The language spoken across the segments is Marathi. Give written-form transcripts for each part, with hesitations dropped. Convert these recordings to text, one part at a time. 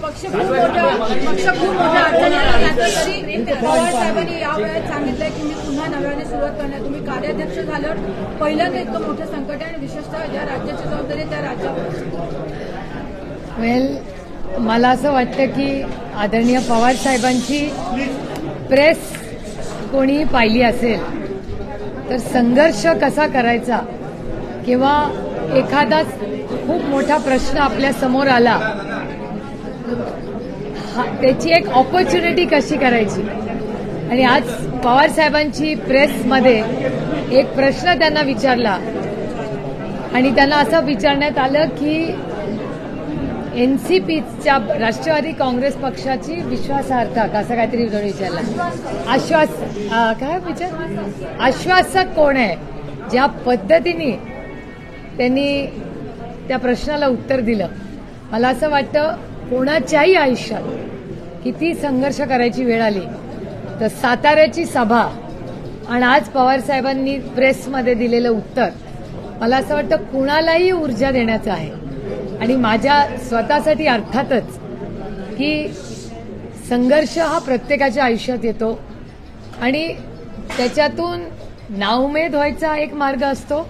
पक्ष खूप मोठ्या अडचणीला जातो तरी पवार साहेबांनी यावेळेस सांगितलंय की मी पुन्हा नव्याने सुरुवात करणार. तुम्ही कार्याध्यक्ष झाल्यावर पहिल्यांदा इतकं मोठं संकट आहे आणि विशेषतः ज्या राज्याची जबाबदारी त्या राज्यावर. मला असं वाटतं की आदरणीय पवार साहेबांची प्रेस कोणीही पाहिली असेल तर संघर्ष कसा करायचा किंवा एखादा खूप मोठा प्रश्न आपल्या समोर आला त्याची एक ऑपॉर्च्युनिटी कशी करायची. आणि आज पवार साहेबांची प्रेसमध्ये एक प्रश्न त्यांना विचारला आणि त्यांना असं विचारण्यात आलं की एनसीपीच्या राष्ट्रवादी काँग्रेस पक्षाची विश्वासार्हता असं काहीतरी विचारला. आश्वासक कोण आहे. ज्या पद्धतीने त्यांनी त्या प्रश्नाला उत्तर दिलं मला असं वाटतं कोणाच्याही आयुष्यात किती संघर्ष करायची वेळ आली तर साताऱ्याची सभा आणि आज पवार साहेबांनी प्रेसमध्ये दिलेलं उत्तर मला असं वाटतं कुणालाही ऊर्जा देण्याचं आहे. आणि माझ्या स्वतःसाठी अर्थातच की संघर्ष हा प्रत्येकाच्या आयुष्यात येतो आणि त्याच्यातून नाउमेद व्हायचा एक मार्ग असतो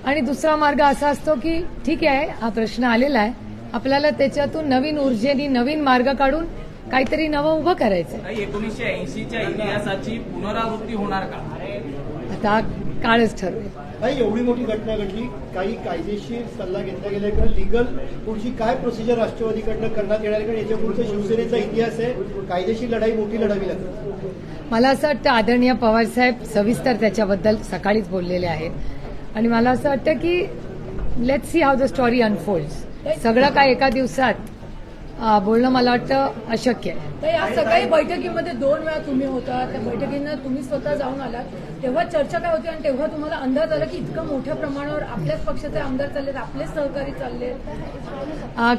आणि दुसरा मार्ग असा असतो की ठीक आहे हा प्रश्न आलेला आहे आपल्याला त्याच्यातून नवीन ऊर्जेने नवीन मार्ग काढून काहीतरी नवं उभं करायचं. 1980च्या इतिहासाची पुनरावृत्ती होणार का आता काळच ठरवेल. नाही एवढी मोठी घटना घडली काही कायदेशीर सल्ला घेतला गेला किंवा लिगल पुढची काय प्रोसिजर राष्ट्रवादीकडनं करण्यात येणार कारण याच्या पुढचा शिवसेनेचा इतिहास आहे कायदेशीर लढाई मोठी लढावी लागते. मला असं वाटतं आदरणीय पवार साहेब सविस्तर त्याच्याबद्दल सकाळीच बोललेले आहेत आणि मला असं वाटतं की let's see how the story unfolds. सगळं काय एका दिवसात बोलणं मला वाटतं अशक्य आहे. तर या सगळ्या बैठकीमध्ये 2 वेळा तुम्ही होता त्या बैठकीनं तुम्ही स्वतः जाऊन आलात तेव्हा चर्चा काय होती आणि तेव्हा तुम्हाला अंदाज आला की इतकं मोठ्या प्रमाणावर आपल्याच पक्षाचे आमदार चाललेत आपलेच सहकारी चाललेत.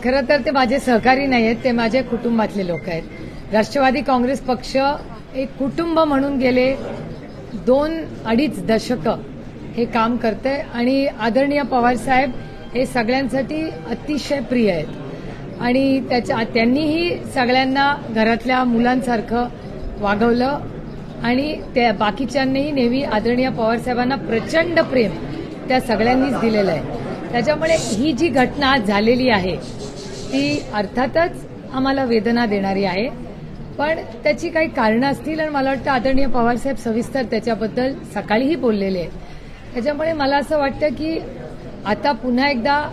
खरं तर ते माझे सहकारी नाही आहेत ते माझ्या कुटुंबातले लोक आहेत. राष्ट्रवादी काँग्रेस पक्ष एक कुटुंब म्हणून गेले 2-2.5 दशकं हे काम करते आणि आदरणीय पवार साहेब हे सगळ्यांसाठी अतिशय प्रिय आहेत आणि त्यांनीही सगळ्यांना घरातल्या मुलांसारखं वागवलं आणि त्या बाकीच्यांनीही नेहमी आदरणीय पवार साहेबांना प्रचंड प्रेम त्या सगळ्यांनीच दिलेलं आहे. त्याच्यामुळे ही जी घटना आज झालेली आहे ती अर्थातच आम्हाला वेदना देणारी आहे पण त्याची काही कारणं असतील आणि मला वाटतं आदरणीय पवार साहेब सविस्तर त्याच्याबद्दल सकाळीही बोललेले आहेत. त्याच्यामुळे मला असं वाटतं की आता पुन्हा एकदा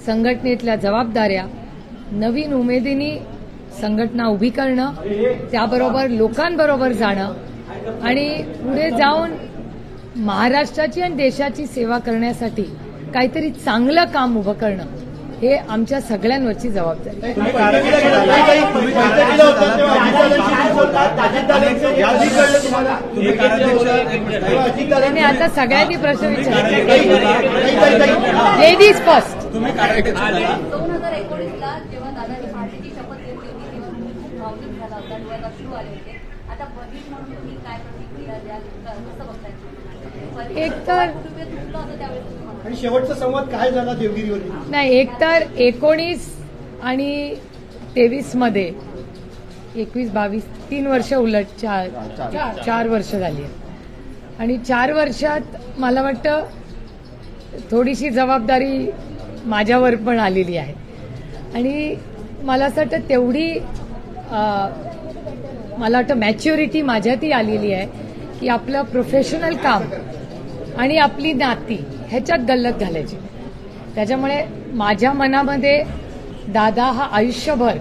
संघटनेतल्या जबाबदाऱ्या नवीन उमेदीने संघटना उभी करणं त्याबरोबर लोकांबरोबर जाणं आणि पुढे जाऊन महाराष्ट्राची आणि देशाची सेवा करण्यासाठी काहीतरी चांगलं काम उभं करणं हे आमच्या सगळ्यांवरची जबाबदारी. आता सगळ्यांनी प्रश्न विचारले. Ladies first. 2019ला जेव्हा दादांनी पार्टीची शपथ घेतली होती तेव्हा खूप भावनिक झाला होता डोळ्यात अश्रू आले होते. आता बहीण म्हणून तुम्ही काय प्रतिक्रिया द्याल कसं बघताय. एक तर कुटुंबीय तुटलं होतं त्यावेळेस आणि शेवटचा संवाद काय झाला देवगिरीवरती. नाही एक तर 19 आणि 23 मध्ये 21-22 3 वर्ष उलट 4 वर्ष झाली आणि 4 वर्षात मला वाटतं थोडीशी जबाबदारी माझ्यावर पण आलेली आहे आणि मला असं वाटतं तेवढी मला वाटतं मॅच्युरिटी माझ्यातही आलेली आहे की आपलं प्रोफेशनल काम आणि आपली नाती ह्याच्यात गल्लत घालायची. त्याच्यामुळे माझ्या मनामध्ये दादा हा आयुष्यभर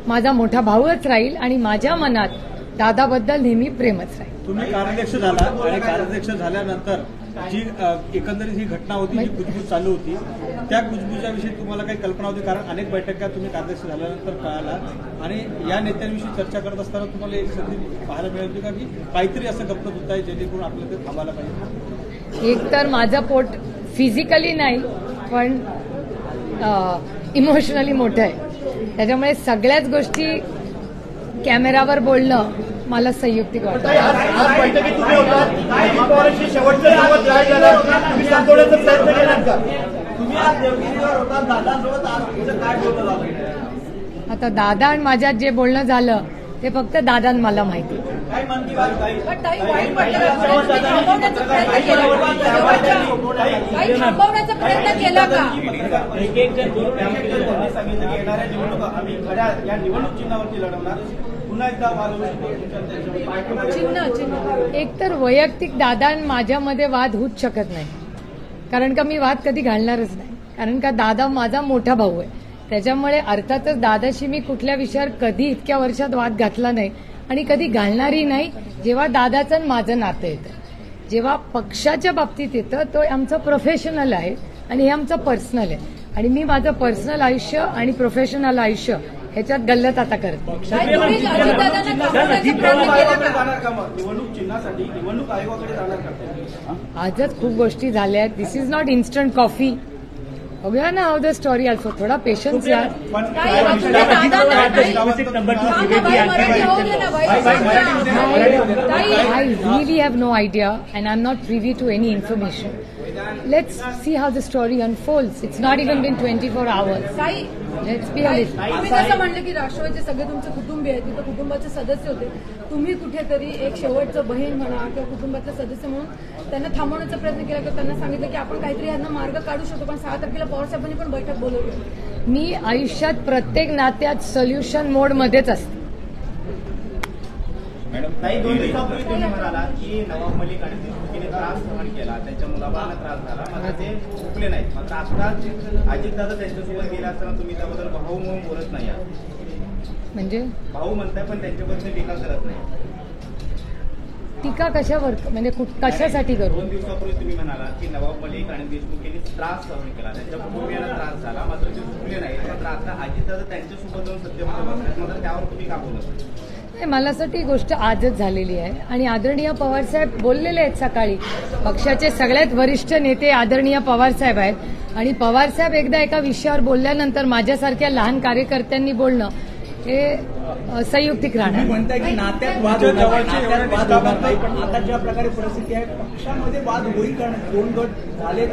माझा मोठा भाऊच राहील आणि माझ्या मनात दादाबद्दल नेहमी प्रेमच राहील. तुम्ही कार्याध्यक्ष झाला आणि कार्याध्यक्ष झाल्यानंतर जी एकंदरीत ही घटना होती जी कुजबूज चालू होती त्या कुजबूजाविषयी तुम्हाला काही कल्पना होती कारण अनेक बैठका तुम्ही कार्याध्यक्ष झाल्यानंतर कळाला आणि या नेत्यांविषयी चर्चा करत असताना तुम्हाला एक संधी पाहायला मिळत होती का की काहीतरी असं गप्प होत आहे जेणेकरून आपल्याला ते थांबायला पाहिजे. एक तर माझं पोट फिजिकली नाही पण इमोशनली मोठं आहे त्याच्यामुळे सगळ्याच गोष्टी कॅमेरावर बोलणं मला संयुक्तिक वाटतं. आज बैठकीत तुम्ही होता शेवटचा संवाद काय झाला तुम्ही सांगण्याचा प्रयत्न केलात का. तुम्ही आज देवगिरीवर होता, दादांसोबत आज तुमचं काय बोलणं झालं? आता दादा आणि माझ्यात जे बोलणं झालं ते फक्त दादा आणि मला माहिती. काय मन की बात काही पण ताई वाईट वाटतं थांबवण्याचा प्रयत्न केला का? एक एक जण त्यांनी सांगितलं की येणाऱ्या निवडणुका आम्ही खऱ्या या निवडणूक चिन्हावरती लढवणार. पुन्हा एकदा वाद होऊ शकतो. चिन्ह एकतर वैयक्तिक दादा आणि माझ्यामध्ये वाद होऊच शकत नाही, कारण का मी वाद कधी घालणारच नाही. कारण का दादा माझा मोठा भाऊ आहे, त्याच्यामुळे अर्थातच दादाशी मी कुठल्या विषयावर कधी इतक्या वर्षात वाद घातला नाही आणि कधी घालणारही नाही. जेव्हा दादाचं आणि माझं नातं येतं, जेव्हा पक्षाच्या बाबतीत येतं, तो आमचं प्रोफेशनल आहे आणि हे आमचं पर्सनल आहे. आणि मी माझं पर्सनल आयुष्य आणि प्रोफेशनल आयुष्य ह्याच्यात गल्लत आता करते. जाणार का मग निवडणूक चिन्हासाठी निवडणूक आयोगाकडे जाणार का? आजच खूप गोष्टी झाल्या आहेत. दिस इज नॉट इन्स्टंट कॉफी. बघूया ना हाऊ द स्टोरी ऑल्सो. थोडा पेशन्स या. I really have no idea and I'm not privy to any information. Let's see how the story unfolds. It's not even been 24 hours. ताई Let's be honest. तुम्ही जसं म्हणलं की राष्ट्रवादीचे सगळे तुमचे कुटुंबी आहेत, तिथं कुटुंबाचे सदस्य होते. तुम्ही कुठेतरी एक शेवटचं बहीण म्हणा किंवा कुटुंबातले सदस्य म्हणून त्यांना थांबवण्याचा प्रयत्न केला किंवा त्यांना सांगितलं की आपण काहीतरी यांना मार्ग काढू शकतो. पण 6 तारखेला पवार साहेबांनी पण बैठक बोलवली. मी आयुष्यात प्रत्येक नात्यात सोल्युशन मोड मध्येच असते. काही 2 दिवसापूर्वी तुम्ही म्हणाला की नवाब मलिक आणि देशमुखीने त्रास सहन केला, त्यांच्या मुलाबाळांना त्रास झाला, मात्र ते चुकले नाहीत. मात्र आता अजितदादा त्यांच्यासोबत गेले असताना तुम्ही त्याबद्दल भाऊ म्हणून बोलत नाही आहात. म्हणजे भाऊ म्हणताय पण त्यांच्याबद्दल टीका करत नाही. टीका कशावर, म्हणजे कशासाठी करू? 2 दिवसापूर्वी तुम्ही म्हणाला की नवाब मलिक आणि देशमुख यांनी त्रास सहन केला, त्यांच्या कुटुंबियांना त्रास झाला, मात्र ते चुकले नाहीत. मात्र आता अजितदादा त्यांच्यासोबत जाऊन सत्तेमध्ये बसतात, मात्र त्यावर तुम्ही का बोलत नाही? मला असं वाटतं ही गोष्ट आजच झालेली आहे आणि आदरणीय पवारसाहेब बोललेले आहेत सकाळी. पक्षाचे सगळ्यात वरिष्ठ नेते आदरणीय पवारसाहेब आहेत आणि पवारसाहेब एकदा एका विषयावर बोलल्यानंतर माझ्यासारख्या लहान कार्यकर्त्यांनी बोलणं हे संयुक्तिक राहणार. म्हणताय की नात्यात वाद होणार नाही, पण आता ज्या प्रकारे परिस्थिती आहे पक्षामध्ये वाद होईल, कारण 2 गट झाले.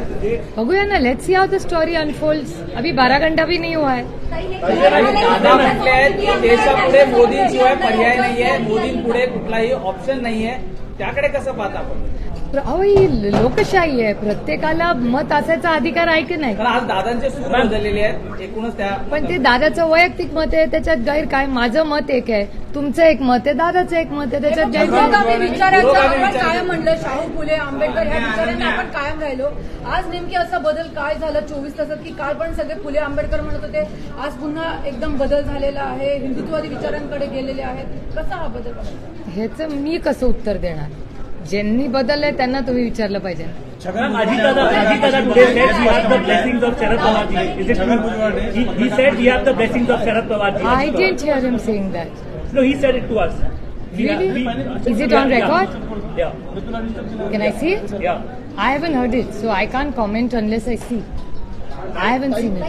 बघूया ना. Let's see how the story unfolds. अभी 12 घंटा भी नहीं हुआ है. दादा म्हटले आहेत की देशापुढे मोदींशिवाय पर्याय नाहीये, मोदींपुढे कुठलाही ऑप्शन नाहीये. त्याकडे कसं पाहता आपण? अहो ही लोकशाही आहे, प्रत्येकाला मत असायचा अधिकार आहे की नाही. कारण आज दादांचे सूर बदललेले आहेत एकूणच त्या. पण ते दादाचं वैयक्तिक मत आहे, त्याच्यात गैर काय? माझं मत एक आहे, तुमचं एक मत आहे, दादाचं एक मत आहे, त्याच्यात गैर पुरोगामी विचारांचं आपण कायम म्हणलं. शाहू फुले आंबेडकर ह्या विचारांना आपण कायम राहिलो. आज नेमकी असा बदल काय झाला 24 तासात की काल पण सगळे फुले आंबेडकर म्हणत होते, आज पुन्हा एकदम बदल झालेला आहे, हिंदुत्ववादी विचारांकडे गेलेले आहेत. कसा हा बदल बघायचा? ह्याचं मी कसं उत्तर देणार? ज्यांनी बदललंय त्यांना तुम्ही विचारलं पाहिजे. Ajitdada today said we have the blessings of Sharad Pawar ji. Is it true? He said we have the blessings of Sharad Pawar ji. I didn't hear him saying that. No, he said it to us. Really? Is it on record? Yeah. Can I see it? Yeah. I haven't heard it, so I can't comment unless I see. I haven't seen it.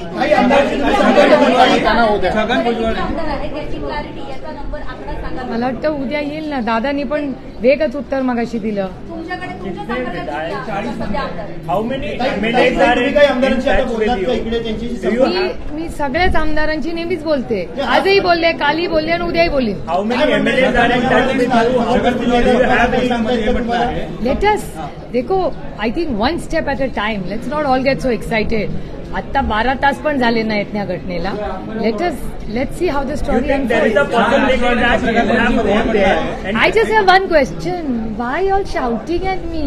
Chhagan Bhujbal आमदार आहे त्याची क्लॅरिटी याचा नंबर आकडा सांगा. मला वाटतं उद्या येईल ना. दादानी पण वेगच उत्तर मगाशी दिलं. तुमच्याकडे तुमच्या संघटनेची सध्या आमदार आहे. How many ताई, MLAs are तुम्ही in काही आमदारांशी आता touch बोललात with का you? इकडे त्यांच्याशी Do you संपर्क? मी सगळ्याच आमदारांची नेहमीच बोलते. आजही बोलले, कालही बोलले आणि उद्याही बोलीन. How many MLAs are in touch with you? How much do you have in आहे. लेट अस देखो, I think one step at a time. Let's not all get so excited. आता 12 तास पण झाले नाहीत या घटनेला. Let's see how the You story think there is a possibility that you have gone there? And I just have one question. Why all shouting at me?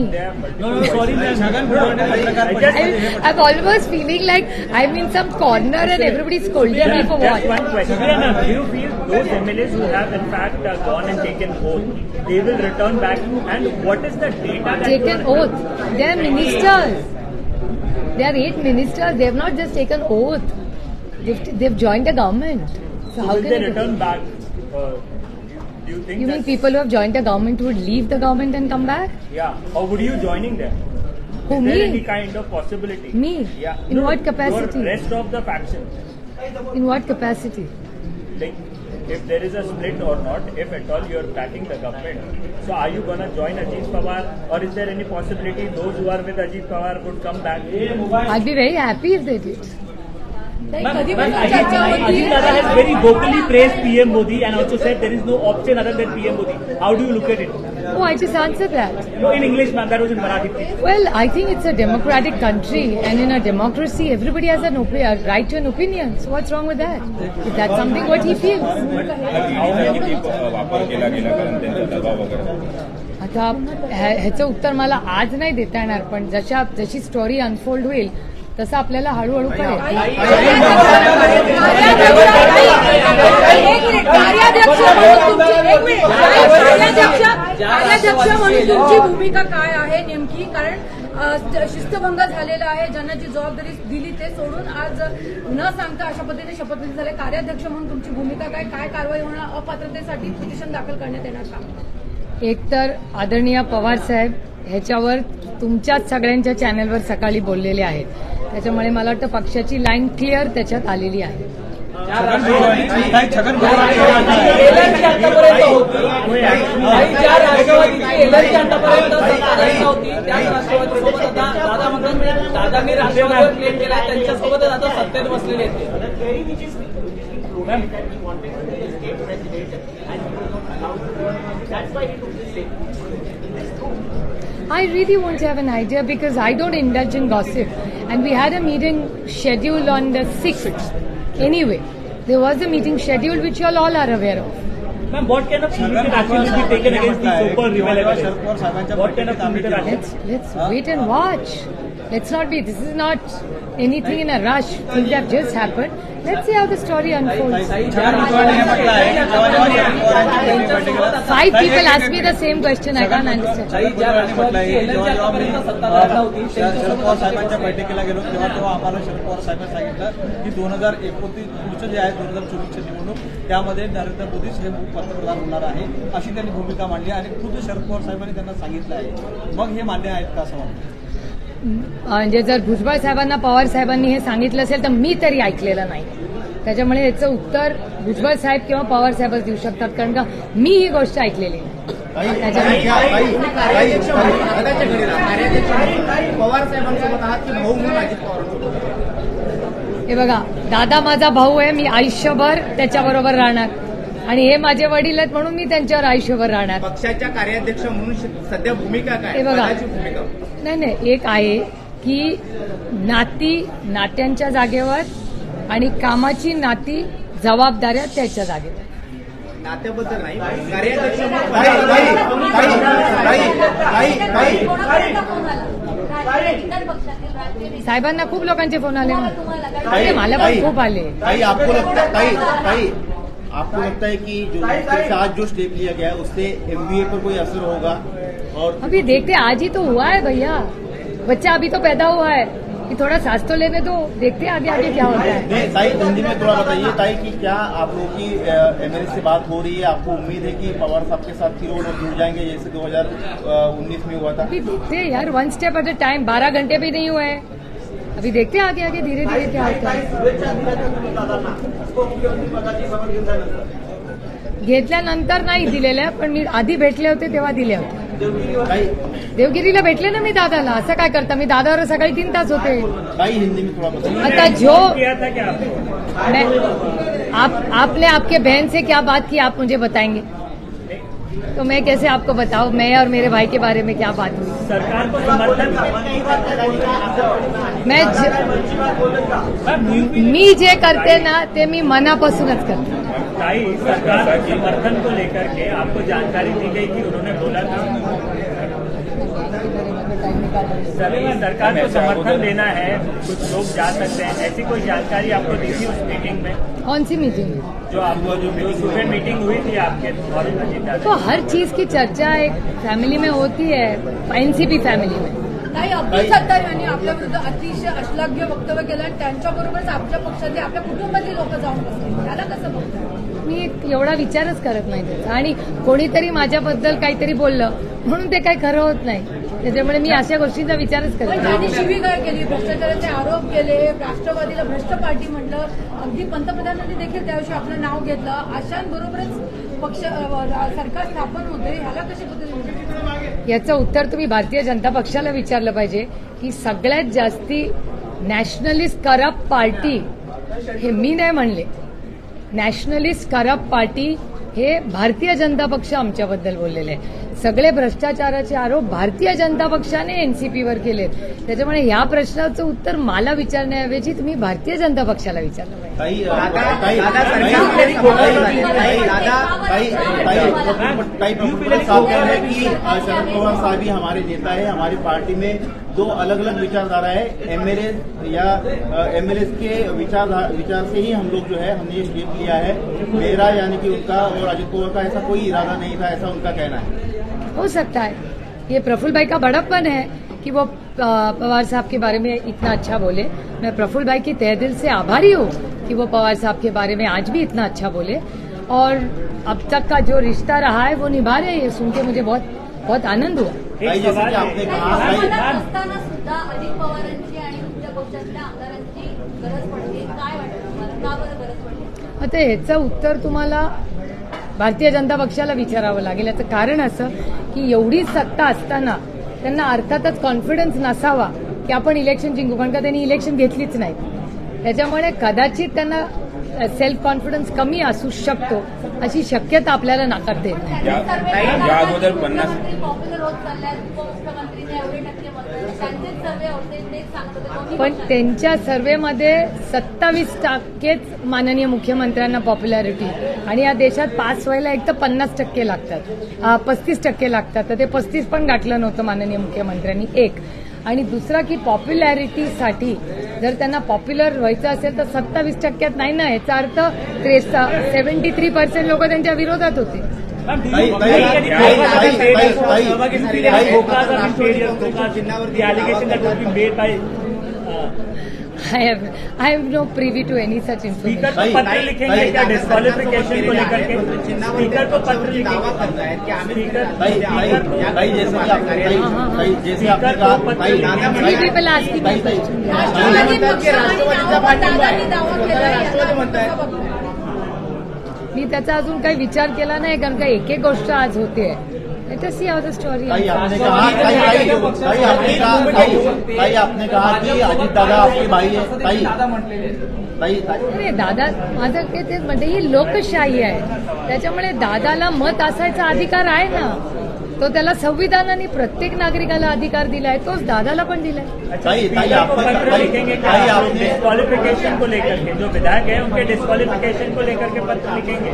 No, sorry, Chhagan Bhujbal पत्रकार परिषदेत I'm almost feeling like I'm in some corner and everybody's scolding me for just what? one question. Do you feel those MLAs who have in fact gone and taken oath, they will return back? And what is the data that you Taken are- oath. They are ministers. They are 8 ministers. They have not just taken oath. They've joined the government. So how Will can they it be? return back? Do you think You mean that- people who have joined the government would leave the government and come back? Yeah. Or would you joining them? Who, Is there any me? kind of possibility? Me? Yeah. In No, what capacity? Your rest of the faction. In what capacity? Like if there is a split or not, if at all you are backing the government. So are you going to join Ajit Pawar, or is there any possibility those who are with Ajit Pawar would come back? I'd be very happy if they did. कधीपासून चर्चा होती Ajit Dada has very vocally praised PM Modi and also said there is no option other than PM Modi. How do you look at it? Oh, I just answered that. No, in English, ma'am. That was in Marathi, please. Well, I think it's a democratic country, and in a democracy, everybody has a right to an opinion. So what's wrong with that? If that's something what he feels. वापर केला गेला कारण त्यांचा दबाव वगैरे. आता ह्याचं उत्तर मला आज नाही देता येणार, पण जशी स्टोरी अनफोल्ड होईल तसं आपल्याला हळूहळू कळेल. कार्याध्यक्ष म्हणून तुमची भूमिका काय आहे नेमकी? कारण शिस्तभंग झालेला आहे, ज्यांना जी जबाबदारी दिली ते सोडून आज न सांगता अशा पद्धतीने शपथविधी झाले. कार्याध्यक्ष म्हणून तुमची भूमिका काय कारवाई होणार? अपात्रतेसाठी पिटिशन दाखल करण्यात येणार का? एक तर आदरणीय पवार साहेब ह्याच्यावर तुमच्याच सगळ्यांच्या चॅनलवर सकाळी बोललेले आहेत, त्याच्यामुळे मला वाटतं पक्षाची लाईन क्लिअर त्याच्यात आलेली आहे. छगन ज्या राष्ट्रवादीची एलर्जी आतापर्यंत सत्ताधारी होती त्याच राष्ट्रवादीसोबत आता दादा म्हणतात दादांनी राष्ट्रवादीवर क्लेम केला, त्यांच्यासोबतच आता सत्तेत बसलेले आहेत. I really want to have an idea because I don't indulge in gossip, and we had a meeting scheduled on the 6th. Anyway, there was a meeting scheduled which you all are aware of. Ma'am, what kind of immediate action will be taken against the so-called rebel evidence? What kind of immediate action? Let's wait and watch. Let's not be. This is not anything in a rush. Things have just happened. Let's see how the story unfolds. 5 people asked me the same question. I can't understand. Sharad Pawar साहेबांच्या बैठकीला गेलो तेव्हा आम्हाला शरद पवार साहेबांनी सांगितलं की 2029 पुढचं जे आहे 2024ची निवडणूक त्यामध्ये नरेंद्र मोदीच हे पंतप्रधान होणार आहे अशी त्यांनी भूमिका मांडली आणि खुद शरद पवार साहेबांनी त्यांना सांगितलं आहे. मग हे मान्य आहेत का असं वाटतं? म्हणजे जर भुजबळ साहेबांना पवार साहेबांनी हे सांगितलं असेल तर मी तरी ऐकलेलं नाही. त्याच्यामुळे याचं उत्तर भुजबळ साहेब किंवा पवार साहेबच देऊ शकतात, कारण का मी ही गोष्ट ऐकलेली नाही. पवार साहेबांसोबत आहात की भाऊ म्हणून अजित पवारांसोबत? हे बघा, दादा माझा भाऊ आहे, मी आयुष्यभर त्याच्याबरोबर राहणार, आणि हे माझे वडील आहेत म्हणून मी त्यांच्यावर आयुष्यभर राहणार. पक्षाच्या कार्याध्यक्ष म्हणून सध्या भूमिका काय? हे बघा, पदाची भूमिका नाही, एक आहे की नात्यांच्या जागेवर आणि कामाची नाती जबाबदाऱ्या त्याच्या जागेवर. नात्याबद्दल नाही, कार्याध्यक्ष साहेबांना खूप लोकांचे फोन आले, मला पण खूप आले. आपको लगता है कि जो आज जो स्टेप लिया गया है उससे MBA पर कोई असर होगा? और अभी देखते, आज ही तो हुआ है भैया, बच्चा अभी तो पैदा हुआ है, कि थोड़ा सांस तो लेने दो, देखते आगे आगे क्या होता है. ताई, हिंदी में थोड़ा बताइए ताई कि क्या आप लोगों की MLA से बात हो रही है? आपको उम्मीद है कि पवार साहब के साथ फिर वो लोग जुड़ जाएंगे जैसे 2019 में हुआ था? अभी देखते हैं यार, 1 स्टेप एट अ टाइम. 12 घंटे भी नहीं हुए हैं, अभी देखते हैं आगे आगे धीरे धीरे क्या होता है. घेतल्यानंतर नाही दिलेल्या, पण मी आधी भेटले होते तेव्हा दिले होते. देवगिरीला भेटले ना मी दादाला. असं काय करता, मी दादावर सकाळी 3 तास होते. हिंदी में थोड़ा बताइए. आता जो किया था क्या आपने? आपने आपके बहन से क्या बात की आप मुझे बताएंगे, तो मैं कैसे आपको बताऊं मैं और मेरे भाई के बारे में क्या बात हुई. सरकार को समर्थन मी जे करते ना ते मी मनापासूनच करते. ताई, सरकार के समर्थन को लेकर के आपको जानकारी दी गई कि उन्होंने बोला था सरकार को समर्थन देना है, कुछ लोग जा सकते हैं, ऐसी कोई जानकारी आपको दी थी उस मीटिंग में? कौन सी मीटिंग? जो आपको जो सुबह मीटिंग हुई थी आपके और अजीत दादा? तो हर चीज की चर्चा एक फैमिली में होती है, एनसीपी फॅमिली में. नाही, अब्दुल सत्तार यांनी आपल्या विरुद्ध अतिशय अश्लाघ्य वक्तव्य केलं आणि त्यांच्याबरोबरच आपल्या पक्षातले आपल्या कुटुंबातले लोक जाऊन बसले. त्याला कसं बघतात? मी एवढा विचारच करत नाही त्याचा, आणि कोणीतरी माझ्याबद्दल काहीतरी बोललं म्हणून ते काही खरं होत नाही. त्याच्यामुळे मी अशा गोष्टींचा विचारच पण करते. त्यांनी शिवीगाळ केली, भ्रष्टाचाराचे आरोप केले, राष्ट्रवादीला भ्रष्ट पार्टी म्हटलं, अगदी पंतप्रधानांनी देखील त्याविषयी आपलं नाव घेतलं. अशांबरोबरच पक्ष सरकार स्थापन होते, ह्याला कशी पद्धतीने? याचं उत्तर तुम्ही भारतीय जनता पक्षाला विचारलं पाहिजे की सगळ्यात जास्ती नॅशनलिस्ट करप्ट पार्टी, हे मी नाही म्हणले, नॅशनलिस्ट करप्ट पार्टी हे भारतीय जनता पक्ष आमच्याबद्दल बोललेले आहे. सगळे भ्रष्टाचाराचे आरोप भारतीय जनता पक्षाने एनसीपीवर केलेत. त्याच्यामुळे ह्या प्रश्नाचं उत्तर मला विचारण्याऐवजी तुम्ही भारतीय जनता पक्षाला विचारलं पाहिजे. शरद पवार साहब ही हमारे नेता है. हमारी पार्टी में दो अलग अलग विचारधारा है. एमएलए या एमएलए के विचार से ही हम लोग जो है हमने ये स्टेप लिया है. मेरा यानी कि उनका और अजित पवार का ऐसा कोई इरादा नहीं था, ऐसा उनका कहना है. हो सकता है ये प्रफुल्ल भाई का बड़प्पन है कि वो पवार साहब के बारे में इतना अच्छा बोले. मैं प्रफुल्ल भाई की तहे दिल से आभारी हूँ कि वो पवार साहब के बारे में आज भी इतना अच्छा बोले और अब तक का जो रिश्ता रहा है वो निभा रहे हैं. ये सुन के मुझे बहुत बहुत आनंद हुआ. जैसे की आपने कहा असताना सुद्धा अजित पवारांची आणि तुमच्या पक्षातल्या आमदारांची गरज पडते, काय वाटतं तुम्हाला, का बरं गरज पडते? आता ह्याचं उत्तर तुम्हाला भारतीय जनता पक्षाला विचारावं लागेल. याचं कारण असं की एवढी सत्ता असताना त्यांना अर्थातच कॉन्फिडन्स नसावा की आपण इलेक्शन जिंकू, कारण का त्यांनी इलेक्शन घेतलीच नाही. त्याच्यामुळे कदाचित त्यांना सेल्फ कॉन्फिडन्स कमी असू शकतो, अशी शक्यता आपल्याला नाकारता येत नाही. या अगोदर 50 पॉप्युलर होत चालल्यात, उपमुख्यमंत्रीने एवढे टक्के मतदान, त्यांचेच सर्वे होते, तेच सांगत होते. दोन्ही पण त्यांच्या सर्व्हेमध्ये 27% माननीय मुख्यमंत्र्यांना पॉप्युलॅरिटी, आणि या देशात पास व्हायला एक तर 50% लागतात, 35% लागतात. तर ते 35 पण गाठलं नव्हतं माननीय मुख्यमंत्र्यांनी. एक आणि दुसरा की पॉप्युलॅरिटीसाठी जर त्यांना पॉप्युलर व्हायचं असेल तर 27% नाही ना, याचा अर्थ 73% लोक त्यांच्या विरोधात होते. I have no privy to any such information. Speaker को पत्र लिखेंगे क्या डिस्क्वालिफिकेशन को लेकर के? स्पीकर को पत्र लिखेंगे? Many people asking me questions. Rashtrawadi पक्षाने दादांनी दावा केला, याचा कसं बघताय? मी त्याचा अजून काही विचार केला नाही, कारण का एक एक गोष्ट आज होते. Let us see how the story. आपने कहा की अजित दादा आपके भाई है. अरे दादा, माझं काय तेच म्हणते, ही लोकशाही आहे, त्याच्यामुळे दादाला मत असायचा अधिकार आहे ना. तो त्याला संविधानाने प्रत्येक नागरिकाला अधिकार दिलाय, तोच दादाला पण दिलाय. पत्र लिखेंगे क्या डिस्क्वालिफिकेशन को लेकर के? जो विधायक है उनके डिस्क्वालिफिकेशन को लेकर के पत्र लिखेंगे?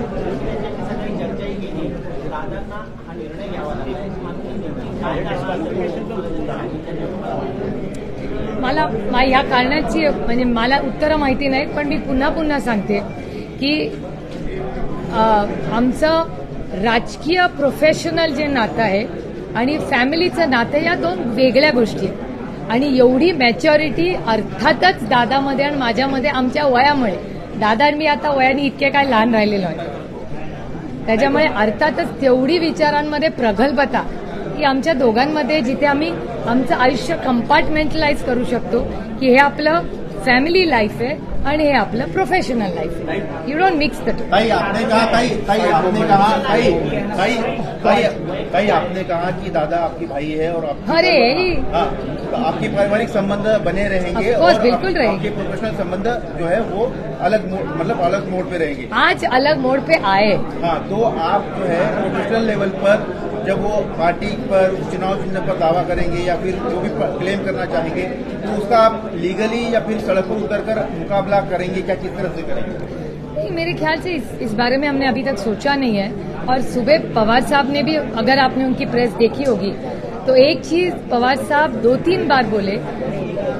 मला ह्या कारणाची म्हणजे मला उत्तरं माहिती नाहीत, पण मी पुन्हा पुन्हा सांगते की आमचं राजकीय प्रोफेशनल जे नातं आहे आणि फॅमिलीचं नातं, या दोन वेगळ्या गोष्टी आहेत. आणि एवढी मॅच्युरिटी अर्थातच दादामध्ये आणि माझ्यामध्ये आमच्या वयामुळे, दादा आणि मी आता वयाने इतके काय लहान राहिलेलो आहे, त्याच्यामुळे अर्थातच तेवढी विचारांमध्ये प्रगल्भता की आमच्या दोघांमध्ये, जिथे आम्ही आमचं आयुष्य कंपार्टमेंटलाइज करू शकतो की हे आपलं फॅमिली लाईफ आहे आणि हे आपलं प्रोफेशनल लाईफ आहे. You don't mix the two. आपने कहा कि दादा आपकी भाई है और अरे आपके पारिवारिक संबंध बने रहेंगे Of course, और बिल्कुल रहेंगे. आपके प्रोफेशनल संबंध जो है वो अलग मोड पे रहेंगे. आज अलग मोड पे आए. हाँ, तो आप जो है प्रोफेशनल लेवल पर जब वो पार्टी पर चुनाव चिन्ह पर दावा करेंगे या फिर जो भी क्लेम करना चाहेंगे, तो उसका आप लीगली या फिर सड़क पर उतरकर मुकाबला करेंगे, क्या किस तरह से करेंगे? नहीं, मेरे ख्याल से इस बारे में हमने अभी तक सोचा नहीं है. और सुबह पवार साहब ने भी, अगर आपने उनकी प्रेस देखी होगी, तो एक चीज पवार साहब 2-3 बार बोले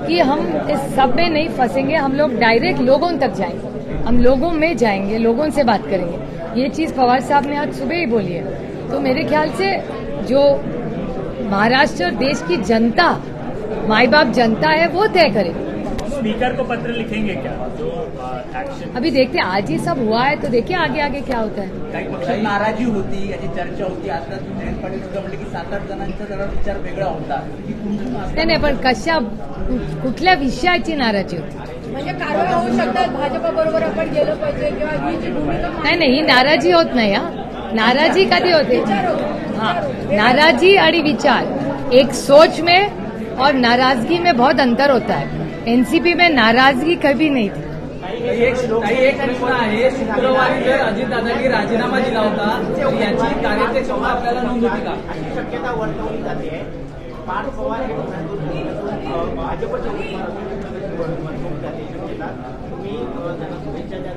कि हम इस सब में नहीं फंसेंगे, हम लोग डायरेक्ट लोगों तक जाएंगे, हम लोगों में जाएंगे, लोगों से बात करेंगे. ये चीज पवार साहब ने आज सुबह ही बोली है. तो मेरे ख्याल से जो महाराष्ट्र देश की जनता, माई बाप जनता है, वो तय करे. स्पीकर को पत्र लिखेंगे क्या जो एक्शन? अभी देखते हैं, आज ही सब हुआ है तो देखिए आगे आगे क्या होता है. काही पक्षात नाराजी होती, याची चर्चा होती. आता जयंत पाटील सुद्धा म्हणले की 7-8 जणांचा जरा विचार वेगळा होता. नाही पण कशा कुठल्या विषयाची नाराजी होती? म्हणजे कारवाई होऊ शकतात, भाजपा बरोबर आपण गेलं पाहिजे किंवा ही जी भूमिका नाही ही नाराजी होत नाही. नाराजी कधी होते? हाँ, नाराजी आणि विचार, एक सोच में और नाराजगी में बहुत अंतर होता है. एनसीपी में नाराजगी कभी नहीं थी. एक प्रश्न आहे, शुक्रवारी जर अजितदादांनी राजीनामा दिला होता तर याची कार्याध्यक्षपद आपल्याला नोंद होती का? अशी शक्यता वर्तवली जाते. पार्थ पवार हे भाजपच्या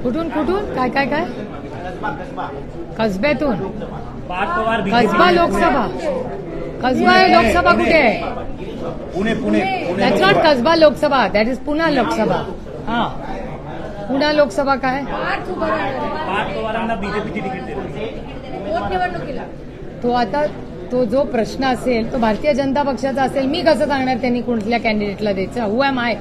कुठून कुठून काय काय काय कसबा कसब्यातून? पार्थ पवार कसबा लोकसभा, कसबा लोकसभा कुठे आहे? Pune Pune that's not Kasba Lok Sabha, that is Poona Lok Sabha. हा, पुणा लोकसभा काय? पार्थ उभं राहणार आहे. पार्थ पवारांना बीजेपीची तिकीट दिली. पोटनिवडणुकीला तो आता तो जो प्रश्न असेल तो भारतीय जनता पक्षाचा असेल. मी कसं सांगणार त्यांनी कुठल्या कॅन्डिडेटला द्यायचं? Who am I?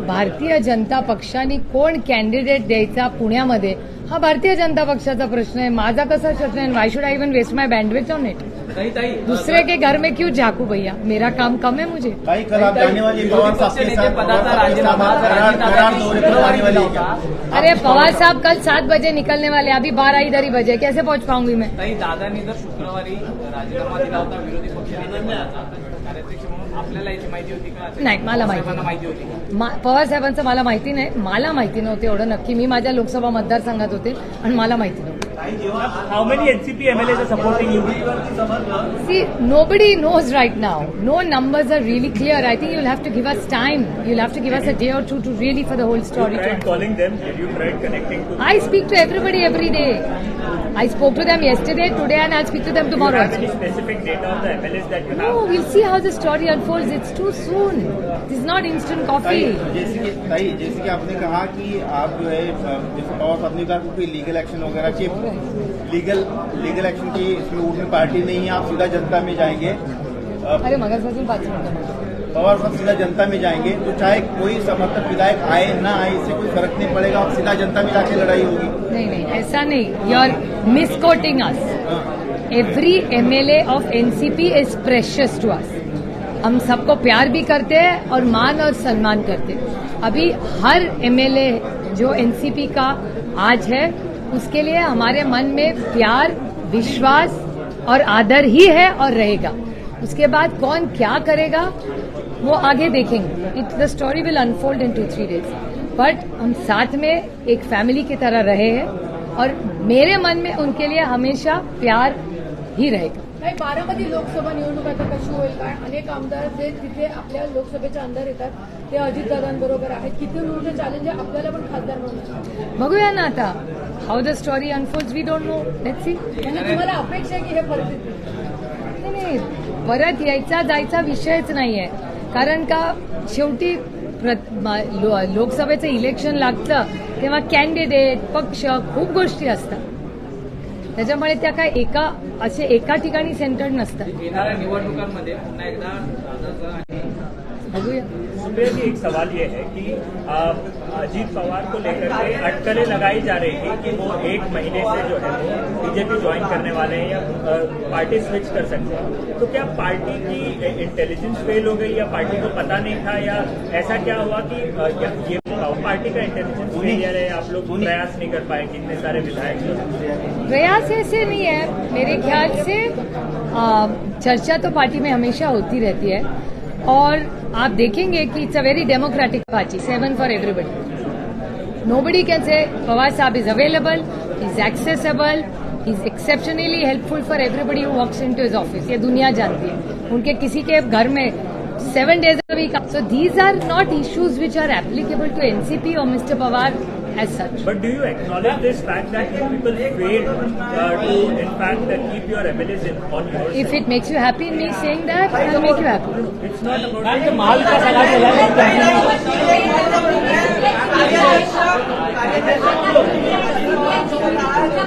Bharatiya Janata पक्षाने कोण कॅन्डिडेट द्यायचा पुण्यामध्ये हा भारतीय जनता पक्षाचा प्रश्न आहे. माझा कसा प्रश्न आहे? Why should I even waste my bandwidth on it? दूसरे के घर में क्यों झाकू भैया? मेरा काम कम है मुझे. भाई कल आप जाने वाली पवार साहब के साथ पदाचा राजीनामा करार दौरे पर आने वाली है क्या? अरे पवार साहब कल 7 बजे निकलने वाले, अभी 12 इधर ही बजे, कैसे पहुंच पाऊंगी मैं? ताई, दादांनी जर शुक्रवारी राजीनामा दिला होता विरोधी पक्षनेत्यांना कार्याध्यक्ष म्हणून, आपल्याला याची माहिती होती का? नाही, मला साहेबांना माहिती होती का? पवार साहेबांचं मला माहिती नाही. मला माहिती नव्हते एवढं नक्की. मी माझ्या लोकसभा मतदारसंघात होते आणि मला माहिती नव्हतं. How many NCP MLAs are supporting you? See, nobody knows right now. No numbers are really clear. I think you'll have to give us time. You'll have to give us a day or two to really for the whole You story to tried unfold. calling them? Did you try connecting to them? I speak to everybody every day. I spoke to them yesterday, today, and I'll speak to them Do you tomorrow. have any specific data on the MLAs that you No, have? we'll see how the story unfolds. It's too soon. This is not instant coffee. जैसे कि आपने कहा कि आप जो है जैसे पवार साहब ने कहा कि कोई लीगल एक्शन वगैरह की लीगल एक्शन की इसमें उठने पार्टी नहीं है, आप सीधा जनता में जाएंगे. अरे मगरपासून 5 मिनिटं. पवार साहब सीधा जनता में जाएंगे तो चाहे कोई समर्थक विधायक आए ना आए इससे कोई फर्क नहीं पड़ेगा. आप सीधा जनता में जाके लड़ाई होगी. नहीं, ऐसा नहीं. You are misquoting us. Every MLA of NCP is precious to us. हम सबको प्यार भी करते हैं और मान और सम्मान करते हैं. अभी हर MLA जो NCP का आज है उसके लिए हमारे मन में प्यार, विश्वास और आदर ही है और रहेगा. उसके बाद कौन क्या करेगा वो आगे देखेंगे. The story will unfold in 2-3 days. But हम साथ में एक फैमिली की तरह रहे हैं और मेरे मन में उनके लिए हमेशा प्यार ही रहेगा. नाही, बारामती लोकसभा निवडणूक आता कशी होईल? कारण अनेक आमदार जे तिथे आपल्या लोकसभेच्या अंदर येतात ते अजितदादांबरोबर आहेत. किती मोठं चॅलेंज आहे आपल्याला पण खासदार म्हणून. बघूया ना आता how the story unfolds. We don't know. Let's see. म्हणजे तुम्हाला अपेक्षा आहे की हे परत येतील? नाही, परत यायचा जायचा विषयच नाहीये. कारण का शेवटी लोकसभेचं इलेक्शन लागतं तेव्हा कॅन्डिडेट, पक्ष, खूप गोष्टी असतात. त्याच्यामुळे त्या काय एका ठिकाणी सेंटर्ड नसतात. येणाऱ्या निवडणुकांमध्ये पुन्हा एकदा बघूया. सुप्रिया जी, एक सवाल ये है कि अजीत पवार को लेकर के अटकलें लगाई जा रही थी कि वो 1 महीने से जो है वो बीजेपी ज्वाइन करने वाले हैं या पार्टी स्विच कर सकते हैं. तो क्या पार्टी की इंटेलिजेंस फेल हो गई या पार्टी को पता नहीं था या ऐसा क्या हुआ कि ये पार्टी का इंटेलिजेंस फेलियर है? आप लोग प्रयास नहीं कर पाए कितने सारे विधायक? प्रयास ऐसे नहीं है मेरे ख्याल से. चर्चा तो पार्टी में हमेशा होती रहती है और आप देखेंगे कि it's a very democratic party. 7 for everybody. Nobody can say Pawar saheb is available, is accessible, is exceptionally helpful for everybody who walks into his office. ये दुनिया जानती है. उनके किसी के घर में 7 days a week. So these are not issues which are applicable to NCP or Mr. Pawar as such. But do you acknowledge this fact that you people failed to, in fact, keep your MLAs on your If side? it makes you happy in me saying that, I'll make you happy. It's not about महाविकास आघाडीला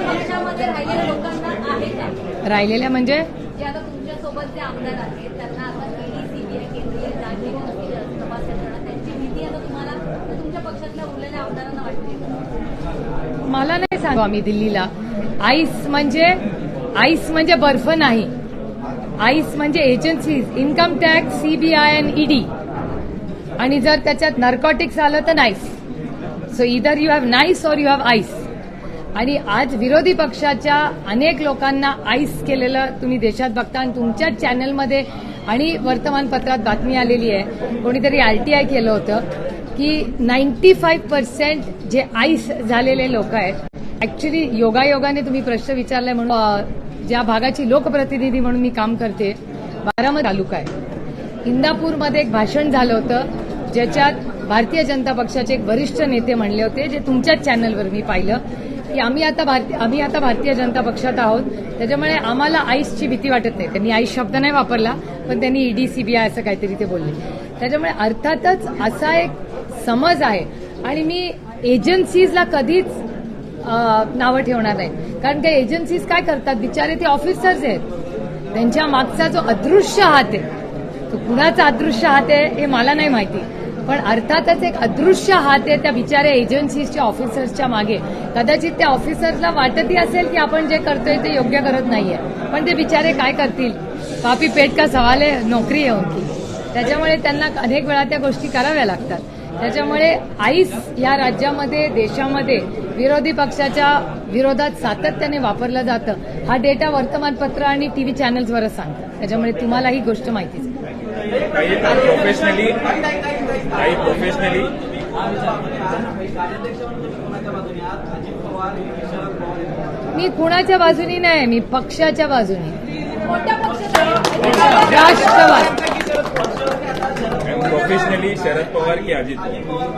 पक्षामध्ये राहिलेल्या लोकांना आहे त्या राहिलेल्या म्हणजे जे आता तुमच्यासोबत जे आमदार तयार आहेत त्यांना आता ईडी सीबीआय केंद्रीय जांच एजन्सी तपास यंत्रणा त्यांची भीती आता तुम्हाला तुमच्या पक्षातल्या उरलेल्या आमदारांना वाटते? मला नाही सांगू आम्ही दिल्लीला. आईस म्हणजे बर्फ नाही. आईस म्हणजे एजन्सीज, इन्कम टॅक्स, सीबीआय आणि ईडी. आणि जर त्याच्यात नार्कोटिक्स आलं तर nice. So either you have nice or you have ice. आणि आज विरोधी पक्षाच्या अनेक लोकांना आईस केलेलं तुम्ही देशात बघता. आणि तुमच्याच चॅनलमध्ये आणि वर्तमानपत्रात बातमी आलेली आहे, कोणीतरी आरटीआय केलं होतं की 95% जे आईस झालेले लोक आहेत, ऍक्च्युली योगायोगाने तुम्ही प्रश्न विचारलाय म्हणून ज्या भागाची लोकप्रतिनिधी म्हणून मी काम करते, बारामती तालुका आहे, इंदापूरमध्ये एक भाषण झालं होतं ज्याच्यात भारतीय जनता पक्षाचे एक वरिष्ठ नेते म्हणले होते, जे तुमच्याच चॅनलवर मी पाहिलं, की आम्ही आता भारतीय जनता पक्षात आहोत, त्याच्यामुळे आम्हाला आईसची भीती वाटत नाही. त्यांनी आईस शब्द नाही वापरला, पण त्यांनी ईडी सीबीआय असं काहीतरी ते बोलले. त्याच्यामुळे अर्थातच असा एक समज आहे. आणि मी एजन्सीजला कधीच नावं ठेवणार नाही, कारण त्या एजन्सीज काय करतात, बिचारे ते ऑफिसर्स आहेत, त्यांच्या मागचा जो अदृश्य हात आहे, तो कुणाचा अदृश्य हात आहे हे मला नाही माहिती, पण अर्थातच एक अदृश्य हात आहे त्या बिचाऱ्या एजन्सीजच्या ऑफिसर्सच्या मागे. कदाचित त्या ऑफिसर्सला वाटतही असेल की आपण जे करतोय ते योग्य करत नाहीये, पण ते बिचारे काय करतील, पापी पेट का सवाल आहे, नोकरी आहे उनकी. त्याच्यामुळे त्यांना अनेक वेळा त्या गोष्टी कराव्या लागतात. त्याच्यामुळे आईस या राज्यामध्ये, देशामध्ये विरोधी पक्षाच्या विरोधात सातत्याने वापरलं जातं. हा डेटा वर्तमानपत्र आणि टीव्ही चॅनल्सवरच सांगतात. त्याच्यामुळे तुम्हाला ही गोष्ट माहितीच आहे. प्रोफेशनली मी कुणाच्या बाजूनी नाही, मी पक्षाच्या बाजूनी. कोणत्या पक्षाचा? राष्ट्रवादी. प्रोफेशनली शरद पवार की Ajit Pawar?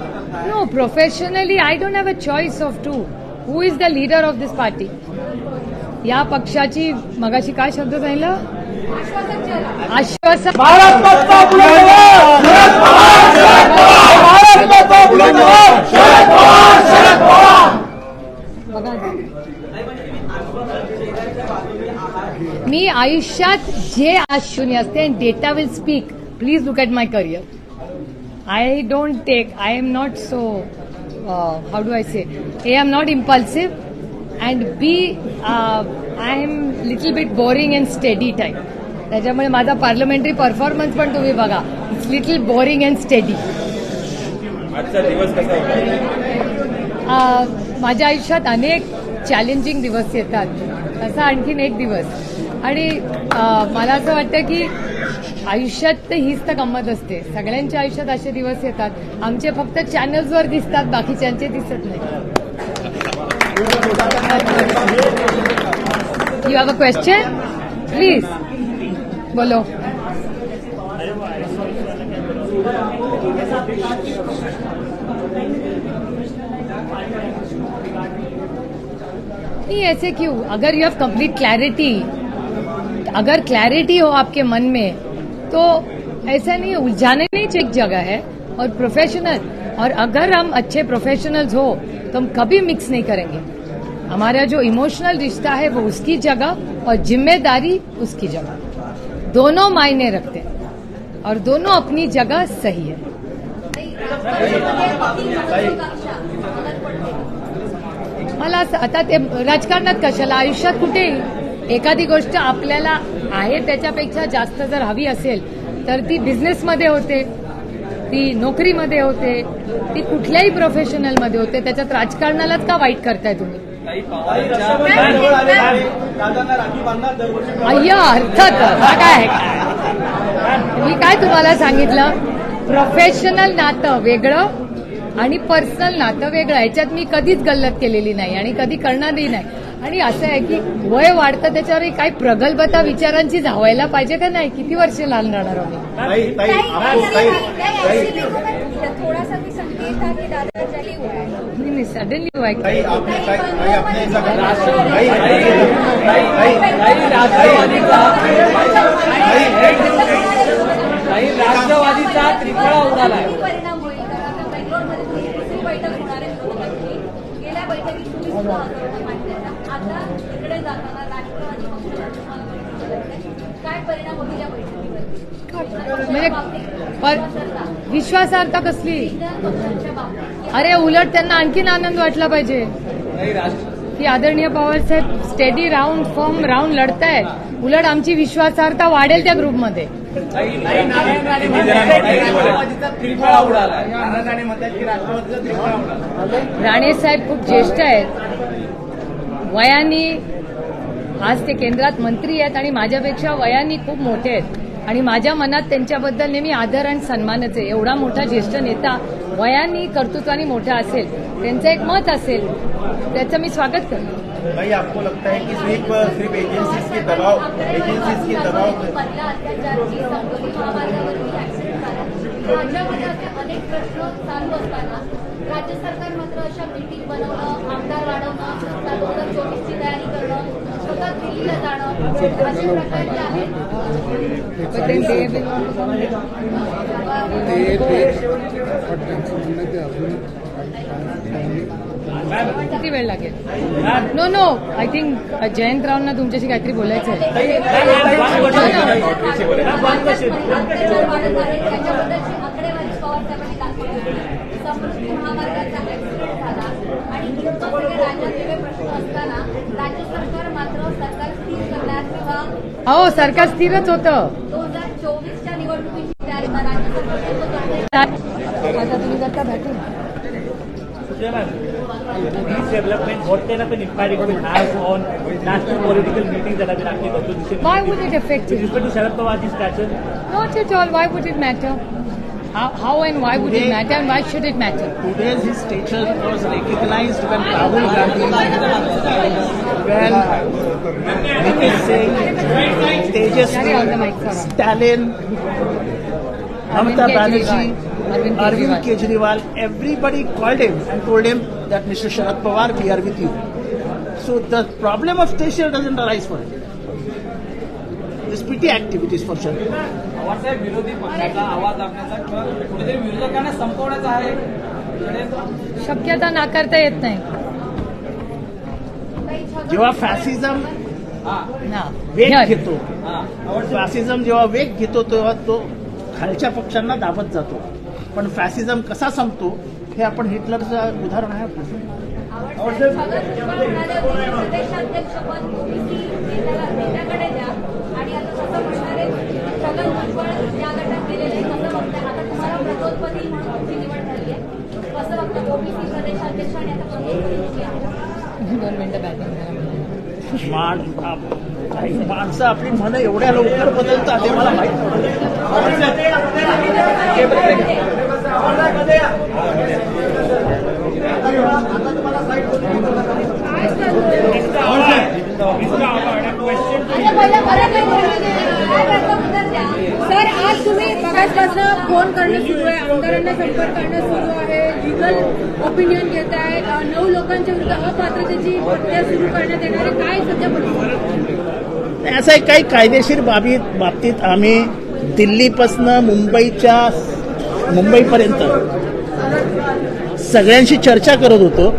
No, professionally, I don't have a choice of two. Who is the leader of this party? या पक्षाची मगाशी काय शब्द सांगितलं? आश्वासन. मी आयुष्यात जे आश्चर्य असते, data will speak. Please look at my career. I don't take, I am not so, how do I say, A, I'm not impulsive, and B, I am little bit boring and steady type. त्याच्यामुळे माझा पार्लमेंटरी परफॉर्मन्स पण तुम्ही बघा, it's little boring and steady. आजचा दिवस कसा होता? माझ्या आयुष्यात अनेक चॅलेंजिंग दिवस येतात, तसा आणखीन एक दिवस. आणि मला असं वाटतं की आयुष्यात तर हीच तर गंमत असते. सगळ्यांच्या आयुष्यात असे दिवस येतात, आमचे फक्त चॅनल्सवर दिसतात, बाकीच्यांचे दिसत नाही. You have a question? Please बोलो. नहीं ऐसे क्यों? अगर यू हैव कंप्लीट क्लैरिटी, अगर क्लैरिटी हो आपके मन में, तो ऐसा नहीं, उलझाने नहीं चाहिए. एक जगह है और प्रोफेशनल, और अगर हम अच्छे प्रोफेशनल्स हो तो हम कभी मिक्स नहीं करेंगे. हमारा जो इमोशनल रिश्ता है वो उसकी जगह और जिम्मेदारी उसकी जगह, दोनों मायने रखते हैं और दोनों अपनी जगह सही है. मला आता ते राजकारणात कशाला, आयुष्यात कुठेही एखादी गोष्ट आपल्याला आहे त्याच्यापेक्षा जास्त जर हवी असेल तर ती बिझनेसमध्ये होते, ती नोकरीमध्ये होते, ती कुठल्याही प्रोफेशनलमध्ये होते. त्याच्यात राजकारणालाच का वाईट करताय तुम्ही? अय्या अर्थात काय मी काय तुम्हाला सांगितलं, प्रोफेशनल नातं वेगळं आणि पर्सनल नातं वेगळं. याच्यात मी कधीच गल्लत केलेली नाही आणि कधी करणारही नाही. आणि असं आहे की वय वाढतं, त्याच्यावर काही प्रगल्भता विचारांची धावायला पाहिजे का नाही? किती वर्ष लहान राहणार आम्ही? थोडासा मी संकेत था की दादाजी हुआ है. नहीं सडनली हुआ है. राष्ट्रवादीचा त्रिफळा उडालाय. परिणाम होईल का? आता बेंगलोरमध्ये दुसरी बैठक होणार आहे विरोधकांची. गेल्या बैठकीत तुम्ही सुद्धा मांडलेला, आता इकडे जाताना राष्ट्रवादी पक्षाला तुम्हाला काय परिणाम होईल या बैठकीवर म्हणजे विश्वासार्हता कसली? इतर पक्षांच्या बाबतीत अरे उलट त्यांना आणखीन आनंद वाटला पाहिजे की आदरणीय पवार साहेब स्टेडी राऊंड फर्म राऊंड लढतायत. उलट आमची विश्वासार्हता वाढेल त्या ग्रुपमध्ये. त्रिफळा उडाला. राणे म्हणतात की राष्ट्रवादीचा त्रिफळा उडाला. राणे साहेब खूप ज्येष्ठ आहेत वयाने. आज ते केंद्रात मंत्री आहेत आणि माझ्यापेक्षा वयाने खूप मोठे आहेत आणि माझ्या मनात त्यांच्याबद्दल नेहमी आदर आणि सन्मानच आहे. एवढा मोठा ज्येष्ठ नेता वयाने कर्तृत्वाने मोठा असेल, त्यांचं एक मत असेल, त्याचं मी स्वागत करतो. भाई आपको लगता है कि सिर्फ एजेंसीज के दबाव पहिला अत्याचारची संगोली महामार्गावरती ऍक्सिडेंट झाला. राज्यामध्ये असे अनेक प्रश्न चालू असताना राज्य सरकार मात्र अशा मीटिंग बनवणं, आमदार वाढवणं, 2024ची तयारी करणं, स्वतः दिल्लीला जाणं असे प्रकार जे आहेत. किती वेळ लागेल? नो आय थिंक जयंतरावांना तुमच्याशी काहीतरी बोलायचं आहे. अत्याचार वाढत आहे त्याच्याबद्दलची आकडेवारी पवार साहेबांनी दाखवली. समृद्धी महामार्गाचा ऍक्सिडेंट झाला आणि इतकं सगळे राज्यात वेगळे प्रश्न असताना राज्य सरकार मात्र सरकार स्थिर करण्यात किंवा हो सरकार स्थिरच होतं. 2024च्या निवडणुकीची तयारी राज्य सरकार आता तुम्ही करता batting. These developments, what kind of an impact it will have on national political meetings that have been happening also this year? Why would it affect With it? respect to Sharad Pawar's stature? Not at all. Why would it matter? How and why would it matter and why should it matter? Today's his stature was recognized when Rahul Gandhi, when Nitin Singh, Carry on the Tejasvi, mic, sir. Stalin, Mamata Banerjee, Arvind Arvind Kejriwal, everybody called him and told him that Mr. Sharad Pawar, we are with you. So the problem of stature doesn't arise for him. It's petty activities for Sharad Pawar. पवारसाहेब विरोधी पक्षाचा आवाज दाबण्याचा किंवा कुठेतरी विरोधकांना संपवण्याचा आहे शक्यता नाकारता येत नाही. जेव्हा फॅसिझम ना. वेग Here. घेतो, फॅसिझम जेव्हा वेग घेतो तेव्हा तो खालच्या पक्षांना दाबत जातो. पण फॅसिझम कसा संपतो हे आपण हिटलरचं उदाहरण आहे. प्रदेशाध्यक्षपद ओबीसी नेत्याकडे द्या आणि आता तसं म्हणणारे छगन भुजबळ या गटात गेलेले कसं बघताय? आता तुम्हाला प्रतोदपदी म्हणून तुमची निवड झाली आहे, कसं बघताय? ओबीसी प्रदेशाध्यक्ष आणि आता प्रतोदपदी तुम्ही आहात. 2 मिनिटं बॅटिंग. काही माणसं आपली मनं एवढ्या लवकर बदलतात हे मला माहित सर आज तुम्ही मगासपासून फोन करणं सुरू आहे, आमदारांना संपर्क करणं सुरू आहे, लिगल ओपिनियन घेत आहे, 9 लोकांच्या विरुद्ध अपात्रतेची प्रक्रिया सुरू करण्यात येणार आहे. काय सध्या परिस्थिती? असं आहे, काही कायदेशीर बाबतीत आम्ही दिल्लीपासनं मुंबईपर्यंत सगळ्यांशी चर्चा करत होतो.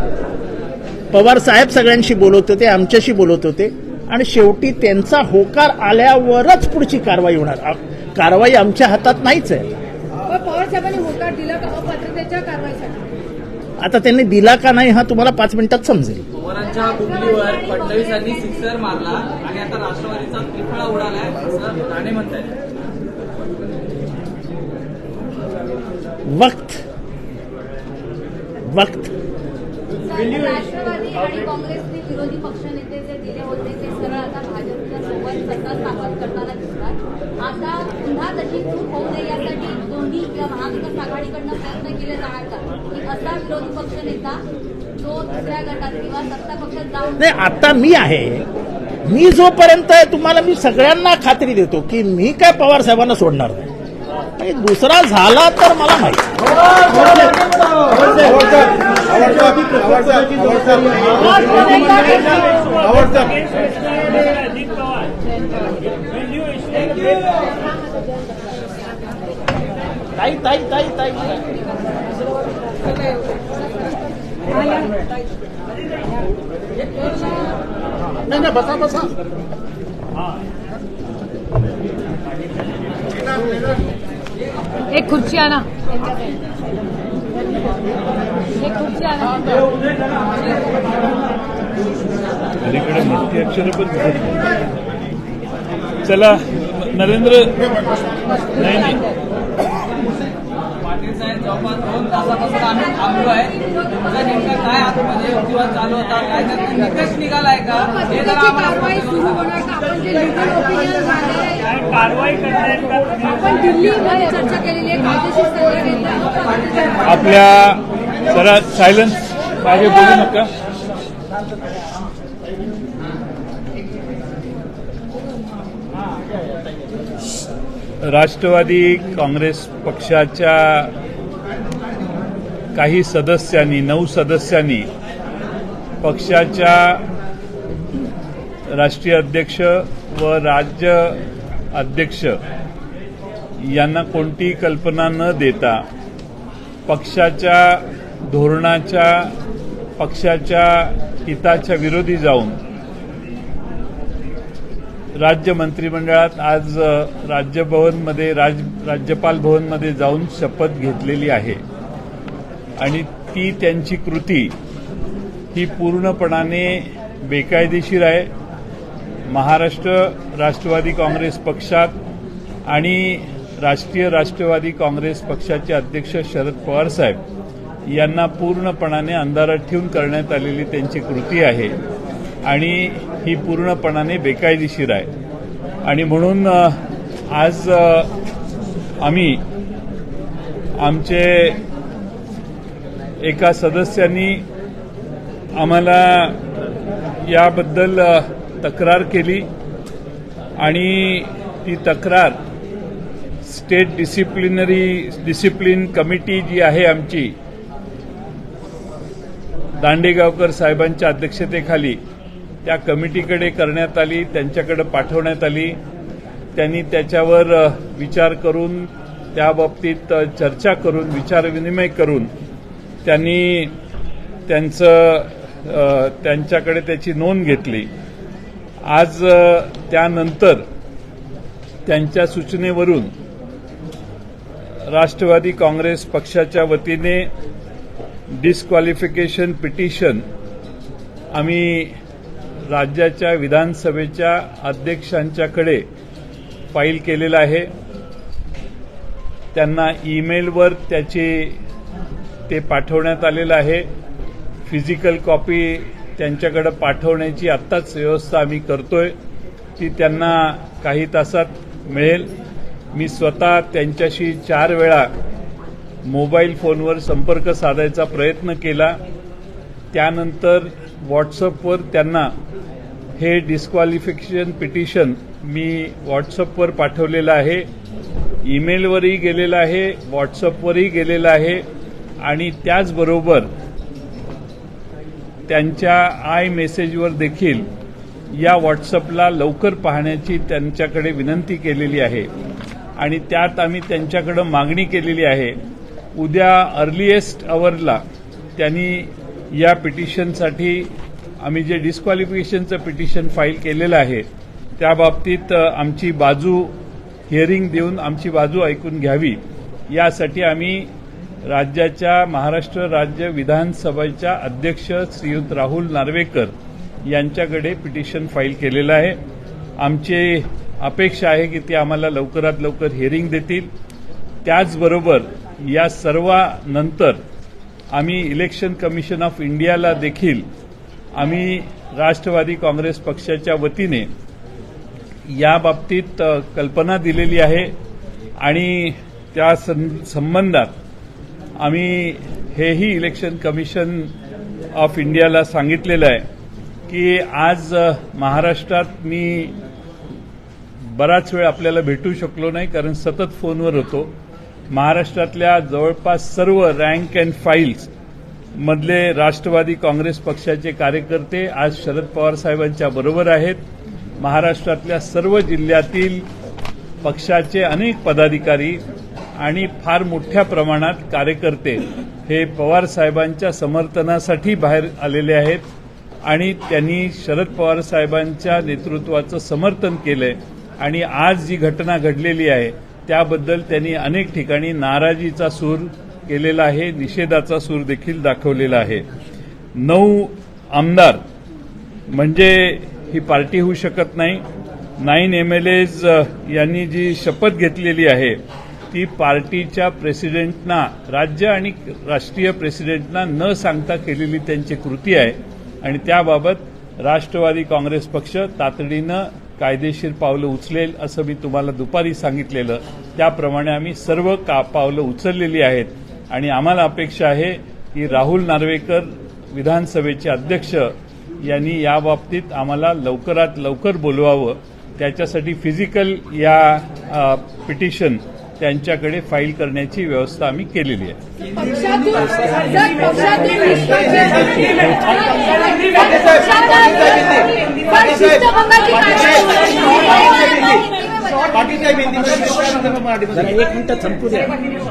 पवार साहेब सगळ्यांशी बोलत होते, आमच्याशी बोलत होते आणि शेवटी त्यांचा होकार आल्यावरच पुढची कारवाई होणार. कारवाई आमच्या हातात नाहीच आहे. पवार साहेबांनी होकार दिला का अपात्रतेच्या कारवाईसाठी? आता त्यांनी दिला का नाही हा तुम्हाला 5 मिनिटात समजेल. पवारांच्या बुकलीवर फडणवीसांनी सिक्सर मारला आणि आता राष्ट्रवादीचा त्रिफळा उडालाय असं राणे म्हणतायत. वक्त राष्ट्रवादी आणि काँग्रेसने विरोधी पक्षनेते जे दिले होते ते सरळ आता भाजपच्या सोबत सत्ता स्थापन करताना दिसतात. आता पुन्हा तशी चूक होऊ नये यासाठी दोन्ही किंवा महाविकास आघाडीकडनं प्रयत्न केले जाणार का की असा विरोधी पक्षनेता जो दुसऱ्या गटात किंवा सत्ता पक्षात जाऊन? नाही, आता मी आहे, मी जोपर्यंत आहे तुम्हाला मी सगळ्यांना खात्री देतो की मी काय पवार साहेबांना सोडणार नाही. दुसरा झाला तर मला माहिती. ताई नाही बसा. एक खुर्ची आणा, एक खुर्ची आणा. अलीकडे मोठी अक्षरं पण दिसत नाही. चला नरेंद्र. नाही पाटील साहेब जवळपास 2 तासापासून आम्ही थांबलो आहे. तुमचा नेमका काय आतमध्ये युक्तिवाद चालू होता, काय त्याचा निकष निघालाय का हे जरा पद्धतीची आम्हाला कारवाई स्पष्ट सुरू करून होणार का? आपण जे लिगल ओपिनियन झाले, कारवाई करणार का तुम्ही? आपण दिल्लीमध्ये चर्चा केलेली आहे, कायदेशीर सल्ला घेतला. आपल्या जरा सायलन्स, मागे बोलू नका. राष्ट्रवादी काँग्रेस पक्षाच्या काही सदस्यांनी 9 सदस्यांनी पक्षाच्या राष्ट्रीय अध्यक्ष व राज्य अध्यक्ष यांना कोणतीही कल्पना न देता पक्षाच्या धोरणाच्या, पक्षाच्या हिताच्या विरोधी जाऊन राज्य मंत्रिमंडळात आज राजभवनमध्ये, राज्यपाल भवनमध्ये जाऊन शपथ घेतलेली आहे. आणि ती त्यांची कृती ही पूर्णपणाने बेकायदेशीर आहे. महाराष्ट्र राष्ट्रवादी काँग्रेस पक्षात आणि राष्ट्रवादी काँग्रेस पक्षाचे अध्यक्ष शरद पवार साहेब यांना पूर्णपणाने अंधारात ठेवून करण्यात आलेली त्यांची कृती आहे आणि ही पूर्णपणाने बेकायदेशीर आहे. आणि म्हणून आज आम्ही आमचे एका सदस्यांनी आम्हाला याबद्दल तक्रार केली आणि ती तक्रार स्टेट डिसिप्लिन कमिटी जी आहे आमची दांडेगावकर साहेबांच्या अध्यक्षतेखाली त्या कमिटीकडे करण्यात आली, त्यांच्याकडे पाठवण्यात आली. त्यांनी त्याच्यावर विचार करून, त्याबाबतीत चर्चा करून, विचारविनिमय करून त्यांनी त्यांच्याकडे त्याची नोंद घेतली. आज त्यानंतर त्यांच्या सूचनेवरून राष्ट्रवादी काँग्रेस पक्षाच्या वतीने डिस्क्वालिफिकेशन पिटिशन आम्ही राज्याच्या विधानसभेच्या अध्यक्षांच्याकडे फाईल केलेला आहे. त्यांना ईमेलवर ते पाठवण्यात आलेलं आहे. फिजिकल कॉपी त्यांच्याकडे पाठवण्याची आत्ताच व्यवस्था आम्ही करतोय. ती त्यांना काही तासात मिळेल. मी स्वतः त्यांच्याशी 4 वेळा मोबाईल फोनवर संपर्क साधायचा प्रयत्न केला. त्यानंतर व्हॉट्सअपवर त्यांना हे डिस्क्वालिफिकेशन पिटिशन मी व्हॉट्सअपवर पाठवलेलं आहे. ईमेलवरही गेलेलं आहे, व्हॉट्सअपवरही गेलेलं आहे आणि त्याचबरोबर त्यांच्या आय मेसेजवर देखील या व्हॉट्सअपला लवकर पाहण्याची त्यांच्याकडे विनंती केलेली आहे. आणि त्यात आम्ही त्यांच्याकडे मागणी केलेली आहे, उद्या अर्लीएस्ट अवरला त्यांनी या पिटिशनसाठी आम्ही जे डिस्क्वालिफिकेशनचं पिटिशन फाईल केलेलं आहे त्या बाबतीत आमची बाजू हिअरिंग देऊन आमची बाजू ऐकून घ्यावी, यासाठी आम्ही राज्याच्या महाराष्ट्र राज्य विधानसभेच्या अध्यक्ष श्रीयुत राहुल नार्वेकर यांच्याकडे पिटिशन फाईल केलेलं आहे. आमची अपेक्षा आहे की ते आम्हाला लवकरात लवकर हिअरिंग देतील. त्याचबरोबर या सर्वानंतर आम्ही इलेक्शन कमिशन ऑफ इंडियाला देखील आम्ही राष्ट्रवादी काँग्रेस पक्षाच्या वतीने याबाबतीत कल्पना दिलेली आहे आणि त्या संबंधात आम्ही हेही इलेक्शन कमिशन ऑफ इंडियाला सांगितलेलं आहे की आज महाराष्ट्रात मी बराच वेळ आपल्याला भेटू शकलो नाही कारण सतत फोनवर होतो. महाराष्ट्रातल्या जवळपास सर्व रँक अँड फाईल्स मधले राष्ट्रवादी काँग्रेस पक्षाचे कार्यकर्ते आज शरद पवार साहेबांच्या बरोबर आहेत. महाराष्ट्रातल्या सर्व जिल्ह्यातील पक्षाचे अनेक पदाधिकारी आणि फार मोठ्या प्रमाणात कार्यकर्ते हे पवार साहेबांच्या समर्थनासाठी बाहेर आलेले आहेत आणि त्यांनी शरद पवार साहेबांच्या नेतृत्वाचं समर्थन केलंय. आणि आज जी घटना घडलेली आहे त्याबद्दल त्यांनी अनेक ठिकाणी नाराजीचा सूर केलेला आहे, निषेधाचा सूर देखील दाखवलेला आहे. 9 आमदार म्हणजे ही पार्टी होऊ शकत नाही. 9 MLAs यांनी जी शपथ घेतलेली आहे ती पार्टीच्या प्रेसिडेंटना, राज्य आणि राष्ट्रीय प्रेसिडेंटना न सांगता केलेली त्यांची कृती आहे आणि त्याबाबत राष्ट्रवादी काँग्रेस पक्ष तातडीनं कायदेशीर पावलं उचलेल असं मी तुम्हाला दुपारी सांगितलेलं. त्याप्रमाणे आम्ही सर्व पावलं उचललेली आहेत आणि आम्हाला अपेक्षा आहे की राहुल नार्वेकर विधानसभेचे अध्यक्ष यांनी याबाबतीत आम्हाला लवकरात लवकर बोलवावं. त्याच्यासाठी फिजिकल या पिटिशन त्यांच्याकडे फाईल करण्याची व्यवस्था आम्ही केलेली आहे.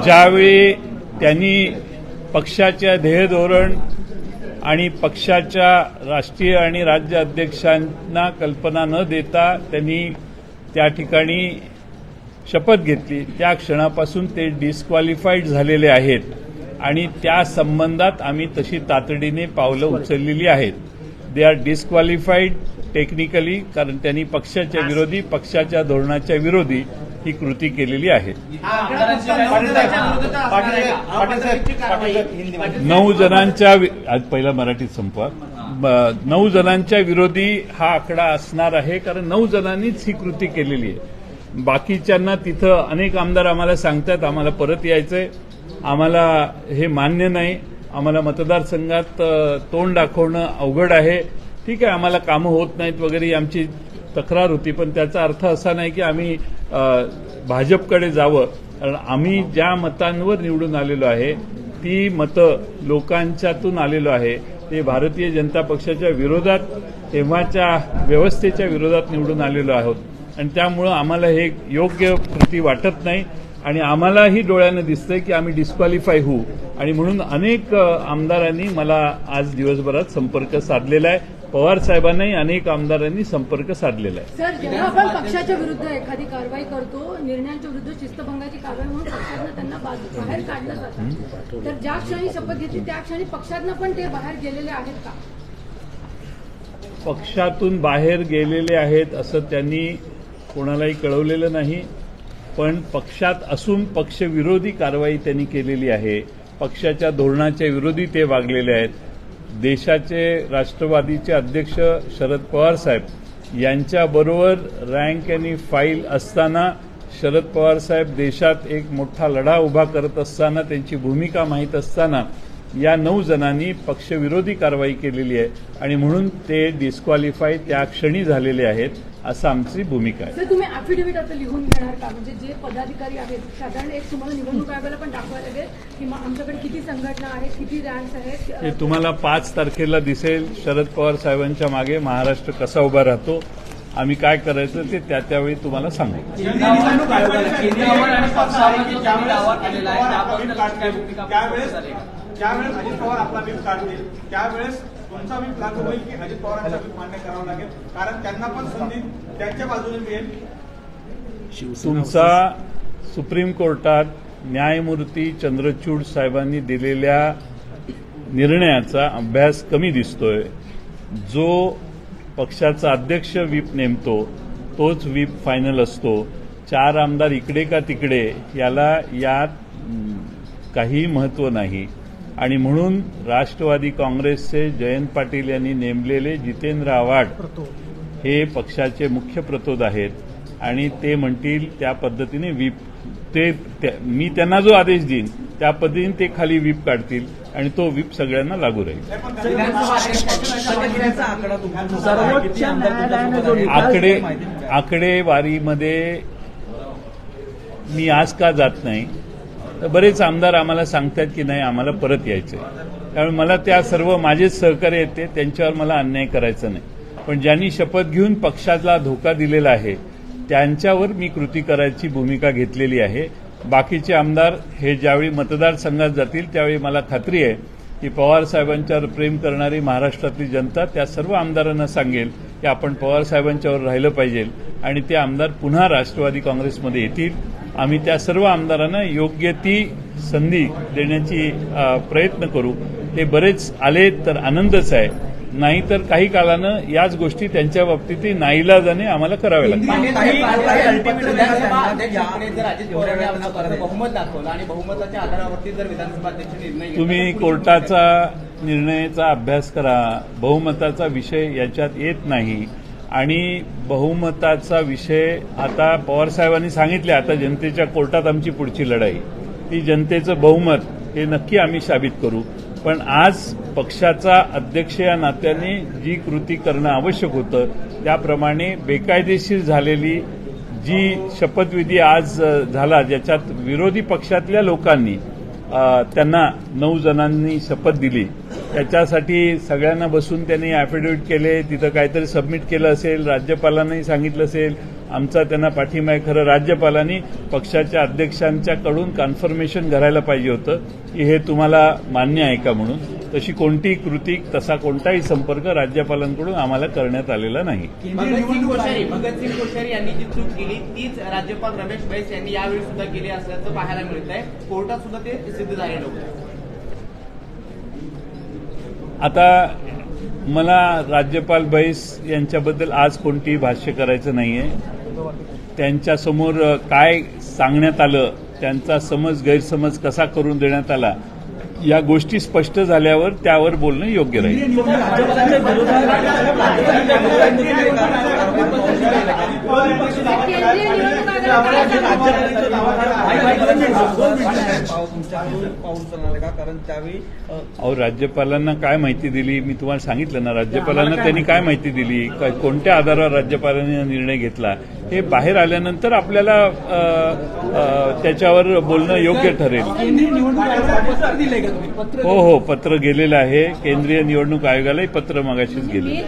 ज्यावेळी त्यांनी पक्षाच्या ध्येयधोरण आणि पक्षाच्या राष्ट्रीय आणि राज्य अध्यक्षांना कल्पना न देता त्यांनी त्या ठिकाणी शपथ घेतली, त्या क्षणापासून ते डिस्क्वालिफाईड झालेले आहेत आणि त्या संबंधात आम्ही तशी तातडीने पावलं उचललेली आहेत. दे आर डिस्क्वालिफाईड टेक्निकली, कारण त्यांनी पक्षाच्या विरोधी, पक्षाच्या धोरणाच्या विरोधी ही कृती केलेली आहे. 9 जणांच्या आज पहिला मराठीत संपवा. 9 जणांच्या विरोधी हा आकडा असणार आहे, कारण 9 जणांनीच ही कृती केलेली आहे. बाकीच्यांना तिथं अनेक आमदार आम्हाला सांगतात आम्हाला परत यायचंय, आम्हाला हे मान्य नाही, आम्हाला मतदारसंघात तोंड दाखवणं अवघड आहे, ठीक आहे आम्हाला कामं होत नाहीत वगैरे आमची तक्रार होती. पण त्याचा अर्थ असा नाही की आम्ही भाजपकडे जावं, कारण आम्ही ज्या मतांवर निवडून आलेलो आहे ती मतं लोकांच्यातून आलेलो आहे, ते भारतीय जनता पक्षाच्या विरोधात, तेव्हाच्या व्यवस्थेच्या विरोधात निवडून आलेलो आहोत आणि त्यामुळं आम्हाला हे योग्य कृती वाटत नाही आणि आम्हालाही डोळ्यानं दिसतंय की आम्ही डिस्क्वालिफाय होऊ आणि म्हणून अनेक आमदारांनी मला आज दिवसभरात संपर्क साधलेला आहे. पवार साहेबांनाही अनेक आमदारांनी संपर्क साधलेला आहे. सर, जेव्हा आपण पक्षाच्या विरुद्ध एखादी कारवाई करतो, निर्णयांच्या विरुद्ध शिस्तभंगाची कारवाई म्हणून पक्षातनं त्यांना बाहेर काढलं जातं, तर ज्या क्षणी शपथ घेतली त्या क्षणी पक्षातनं पण ते बाहेर गेलेले आहेत का? पक्षातून बाहेर गेलेले आहेत असं त्यांनी कोणालाही कळवलेलं नाही, पण पक्षात असून पक्षविरोधी कारवाई त्यांनी केलेली आहे. पक्षाच्या धोरणाच्या विरोधी ते वागलेले आहेत. देशाचे राष्ट्रवादीचे अध्यक्ष शरद पवार साहेब यांच्याबरोबर रँक आणि फाईल असताना, शरद पवार साहेब देशात एक मोठा लढा उभा करत असताना, त्यांची भूमिका माहीत असताना या 9 जणांनी पक्षविरोधी कारवाई केलेली आहे आणि म्हणून ते डिस्क्वालिफाय त्या क्षणी झालेले आहेत असं आमची भूमिका आहे. सर, तुम्ही अॅफिडेव्हिट आता लिहून घेणार का? म्हणजे जे पदाधिकारी आहेत, साधारण एक तुम्हाला निवडणूक आयोगाला पण दाखवायला लागेल की आमच्याकडे किती संघटना आहेत, किती रँक्स आहेत. हे तुम्हाला 5 तारखेला दिसेल. शरद पवार साहेबांच्या मागे महाराष्ट्र कसा उभा राहतो, आम्ही काय करायचं ते त्यावेळी तुम्हाला सांगू. ज्यावेळेस अजित पवार आपला व्हीप काढतील त्यावेळेस तुमचा व्हीप लागू होईल की अजित पवारांचा व्हीप मान्य करावा लागेल, कारण त्यांना पण संधी त्यांच्या बाजूने मिळेल. तुमचा सुप्रीम कोर्टात न्यायमूर्ती चंद्रचूड साहेबांनी दिलेल्या निर्णयाचा अभ्यास कमी दिसतोय. जो पक्षाचा अध्यक्ष व्हीप नेमतो तोच व्हीप फायनल असतो. 4 आमदार इकडे का तिकडे यात काही महत्व नाही आणि म्हणून राष्ट्रवादी काँग्रेसचे जयंत पाटील यांनी नेमलेले जितेंद्र आव्हाड हे पक्षाचे मुख्य प्रतोद आहेत आणि ते म्हणतील त्या पद्धतीने व्हीप मी त्यांना जो आदेश देईन त्या पद्धतीने ते खाली व्हीप काढतील आणि तो व्हीप सगळ्यांना लागू राहील. आकडेवारीमध्ये मी आज का जात नाही, तर बरेच आमदार आम्हाला सांगतात की नाही आम्हाला परत यायचंय, त्यामुळे मला त्या सर्व माझेच सहकार्य येते, त्यांच्यावर मला अन्याय करायचा नाही. पण ज्यांनी शपथ घेऊन पक्षाला धोका दिलेला आहे त्यांच्यावर मी कृती करायची भूमिका घेतलेली आहे. बाकीचे आमदार हे ज्यावेळी मतदारसंघात जातील त्यावेळी मला खात्री आहे की पवार साहेबांच्यावर प्रेम करणारी महाराष्ट्रातली जनता त्या सर्व आमदारांना सांगेल की आपण पवार साहेबांच्यावर राहिलं पाहिजे आणि ते आमदार पुन्हा राष्ट्रवादी काँग्रेसमध्ये येतील. आम्ही त्या सर्व आमदारांना योग्य ती संधी देण्याची प्रयत्न करू. ते बरेच आले तर आनंदच आहे, नाहीतर काही काळानं याच गोष्टी त्यांच्या बाबतीत नाईलाजाने आम्हाला कराव्या लागतात. बहुमत दाखवलं आणि बहुमताच्या आधारावरती जर विधानसभा अध्यक्ष निर्णय तुम्ही कोर्टाचा निर्णयाचा अभ्यास करा. बहुमताचा विषय याच्यात येत नाही आणि बहुमताचा विषय आता पवारसाहेबांनी सांगितले, आता जनतेच्या कोर्टात आमची पुढची लढाई, ती जनतेचं बहुमत हे नक्की आम्ही साबित करू. पण आज पक्षाचा अध्यक्ष या नात्याने जी कृती करणं आवश्यक होतं त्याप्रमाणे बेकायदेशीर झालेली जी शपथविधी आज झाला, ज्याच्यात विरोधी पक्षातल्या लोकांनी त्यांना 9 जणांनी शपथ दिली, त्याच्यासाठी सगळ्यांना बसून त्यांनी ॲफिडेव्हिट केले, तिथं काहीतरी सबमिट केलं असेल, राज्यपालांनाही सांगितलं असेल, आमचा त्यांना पाठिंबा आहे. खरं राज्यपालांनी पक्षाच्या अध्यक्षांच्याकडून कन्फर्मेशन करायला पाहिजे होतं की हे तुम्हाला मान्य आहे का म्हणून. तशी कोणतीही कृती, तसा कोणताही संपर्क राज्यपालांकडून आम्हाला करण्यात आलेला नाही. भगतसिंग कोश्यारी यांनी जी चूक केली तीच राज्यपाल रमेश बैस यांनी यावेळी सुद्धा केली असल्याचं पाहायला मिळत आहे. कोर्टात सुद्धा ते सिद्ध झालेलं होतं. आता मला राज्यपाल बैस यांच्याबद्दल आज कोणतीही भाष्य करायचं नाहीये. त्यांच्यासमोर काय सांगण्यात आलं, त्यांचा गैरसमज कसा करून देण्यात आला, या गोष्टी स्पष्ट झाल्यावर त्यावर बोलणं योग्य राहील. अहो, राज्यपालांना काय माहिती दिली मी तुम्हाला सांगितलं ना. राज्यपालांना त्यांनी काय माहिती दिली, कोणत्या आधारावर राज्यपालांनी निर्णय घेतला, हे बाहेर आल्यानंतर आपल्याला त्याच्यावर बोलणं योग्य ठरेल. हो, पत्र गेलेलं आहे. केंद्रीय निवडणूक आयोगालाही पत्र मगाशीच गेले,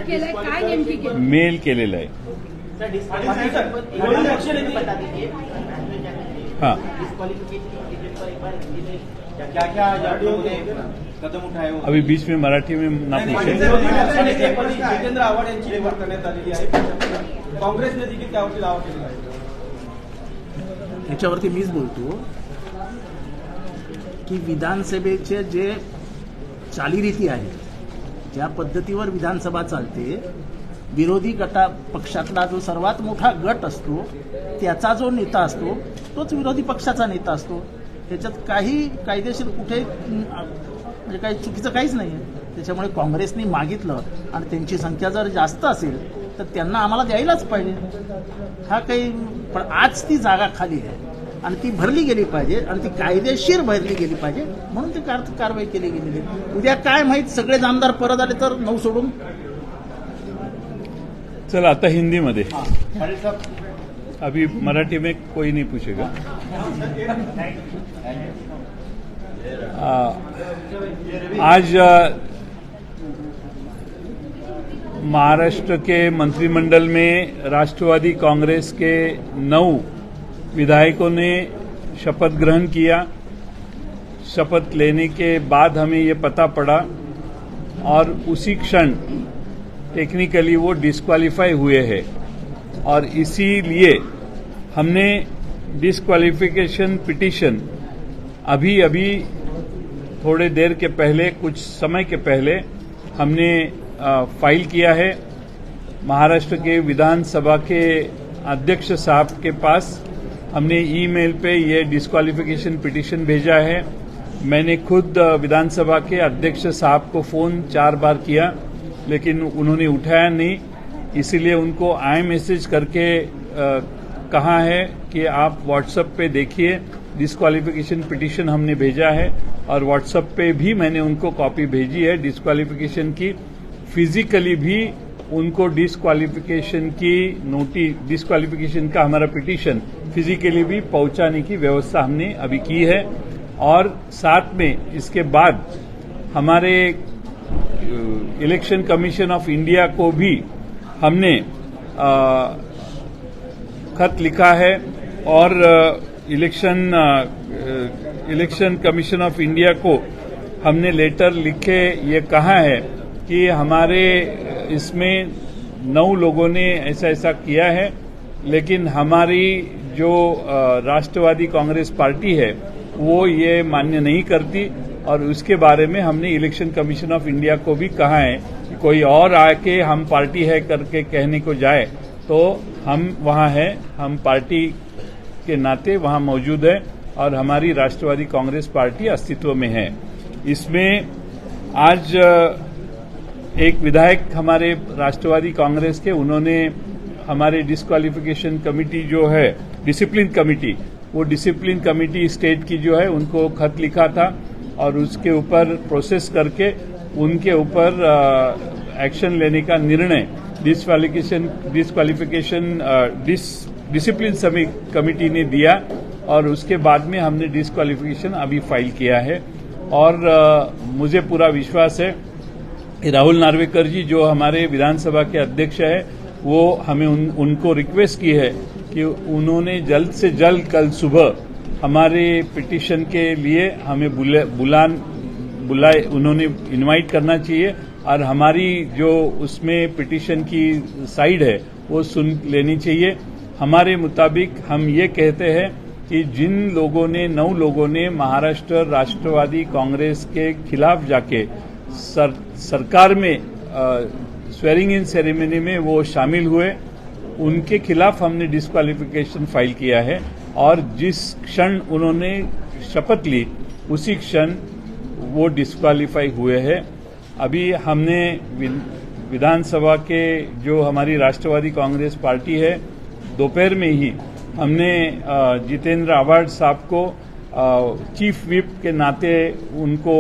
मेल केलेलं आहे. हाँ, अभी बीच में मराठी में ना पूछे. जितेंद्र आव्हाड यांची निवड करण्यात आलेली आहे. काँग्रेसने देखील त्यावरती दावा केलेला आहे. याच्यावरती मीच बोलतो की विधानसभेचे जे चालीरीती आहे, ज्या पद्धतीवर विधानसभा चालते, विरोधी पक्षातला जो सर्वात मोठा गट असतो त्याचा जो नेता असतो तोच विरोधी पक्षाचा नेता असतो. त्याच्यात काही कायदेशीर कुठे म्हणजे काही चुकीचं काहीच नाही आहे. त्याच्यामुळे काँग्रेसने मागितलं आणि त्यांची संख्या जर जास्त असेल तर त्यांना आम्हाला द्यायलाच पाहिजे. हा काही, पण आज ती जागा खाली आहे आणि ती भरली गेली पाहिजे आणि ती कायदेशीर भरली गेली पाहिजे म्हणून ती कारवाई केली गेलेली. उद्या काय माहीत, सगळे आमदार परत आले तर 9 सोडून. चला आता हिंदी में, अभी मराठी में कोई नहीं पूछेगा. आज महाराष्ट्र के मंत्रिमंडल में राष्ट्रवादी कांग्रेस के 9 विधायकों ने शपथ ग्रहण किया. शपथ लेने के बाद हमें ये पता पड़ा और उसी क्षण टेक्निकली वो डिस्क्वालीफाई हुए हैं और इसीलिए हमने डिस्क्वालिफिकेशन पिटीशन अभी थोड़े देर के पहले, कुछ समय के पहले हमने फाइल किया है. महाराष्ट्र के विधानसभा के अध्यक्ष साहब के पास हमने ईमेल पे ये डिस्क्वालिफिकेशन पिटीशन भेजा है. मैंने खुद विधानसभा के अध्यक्ष साहब को फोन 4 बार किया लेकिन उन्होंने उठाया नहीं, इसीलिए उनको मैसेज करके कहा है कि आप व्हाट्सएप पे देखिए, डिस्क्वालिफिकेशन पिटीशन हमने भेजा है. और व्हाट्सएप पे भी मैंने उनको कॉपी भेजी है डिस्क्वालिफिकेशन की. फिजिकली भी उनको डिस्क्वालिफिकेशन का हमारा पिटीशन फिजिकली भी पहुंचाने की व्यवस्था हमने अभी की है. और साथ में इसके बाद हमारे इलेक्शन कमीशन ऑफ इंडिया को भी हमने खत लिखा है और इलेक्शन कमीशन ऑफ इंडिया को हमने लेटर लिखे ये कहा है कि हमारे इसमें 9 लोगों ने ऐसा किया है, लेकिन हमारी जो राष्ट्रवादी कांग्रेस पार्टी है वो ये मान्य नहीं करती, और उसके बारे में हमने इलेक्शन कमीशन ऑफ इंडिया को भी कहा है कि कोई और आके हम पार्टी है करके कहने को जाए तो हम वहां हैं, हम पार्टी के नाते वहां मौजूद है और हमारी राष्ट्रवादी कांग्रेस पार्टी अस्तित्व में है। इसमें आज एक विधायक हमारे राष्ट्रवादी कांग्रेस के, उन्होंने हमारे डिस्क्वालिफिकेशन कमेटी जो है, डिसिप्लिन कमेटी, वो डिसिप्लिन कमेटी स्टेट की जो है उनको खत लिखा था और उसके ऊपर प्रोसेस करके उनके ऊपर एक्शन लेने का निर्णय डिसिप्लिन कमेटी ने दिया और उसके बाद में हमने डिस्क्वालिफिकेशन अभी फाइल किया है। और मुझे पूरा विश्वास है कि राहुल नार्वेकर जी जो हमारे विधानसभा के अध्यक्ष है, वो हमें उनको रिक्वेस्ट की है कि उन्होंने जल्द से जल्द कल सुबह हमारे पिटीशन के लिए हमें बुलाए, उन्होंने इनवाइट करना चाहिए और हमारी जो उसमें पिटीशन की साइड है वो सुन लेनी चाहिए। हमारे मुताबिक हम ये कहते हैं कि जिन लोगों ने 9 लोगों ने महाराष्ट्र राष्ट्रवादी कांग्रेस के खिलाफ जाके सरकार में स्वेरिंग इन सेरेमनी में वो शामिल हुए, उनके खिलाफ हमने डिस्क्वालिफिकेशन फाइल किया है और जिस क्षण उन्होंने शपथ ली उसी क्षण वो डिस्क्वालीफाई हुए हैं। अभी हमने विधानसभा के जो हमारी राष्ट्रवादी कांग्रेस पार्टी है, दोपहर में ही हमने जितेंद्र आव्हाड साहब को चीफ व्हिप के नाते उनको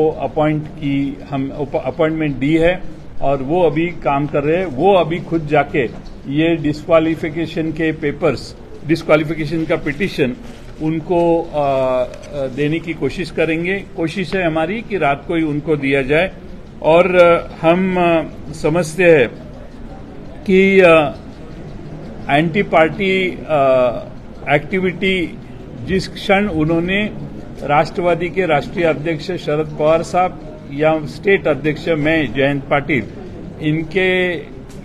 अपॉइंटमेंट दी है और वो अभी काम कर रहे हैं। वो अभी खुद जाके ये डिस्क्वालिफिकेशन के पेपर्स, डिस्क्वालिफिकेशन का पिटीशन उनको देने की कोशिश करेंगे। कोशिश है हमारी कि रात को ही उनको दिया जाए और हम समझते हैं कि एंटी पार्टी एक्टिविटी जिस क्षण उन्होंने राष्ट्रवादी के राष्ट्रीय अध्यक्ष शरद पवार साहब या स्टेट अध्यक्ष मैं जयंत पाटिल,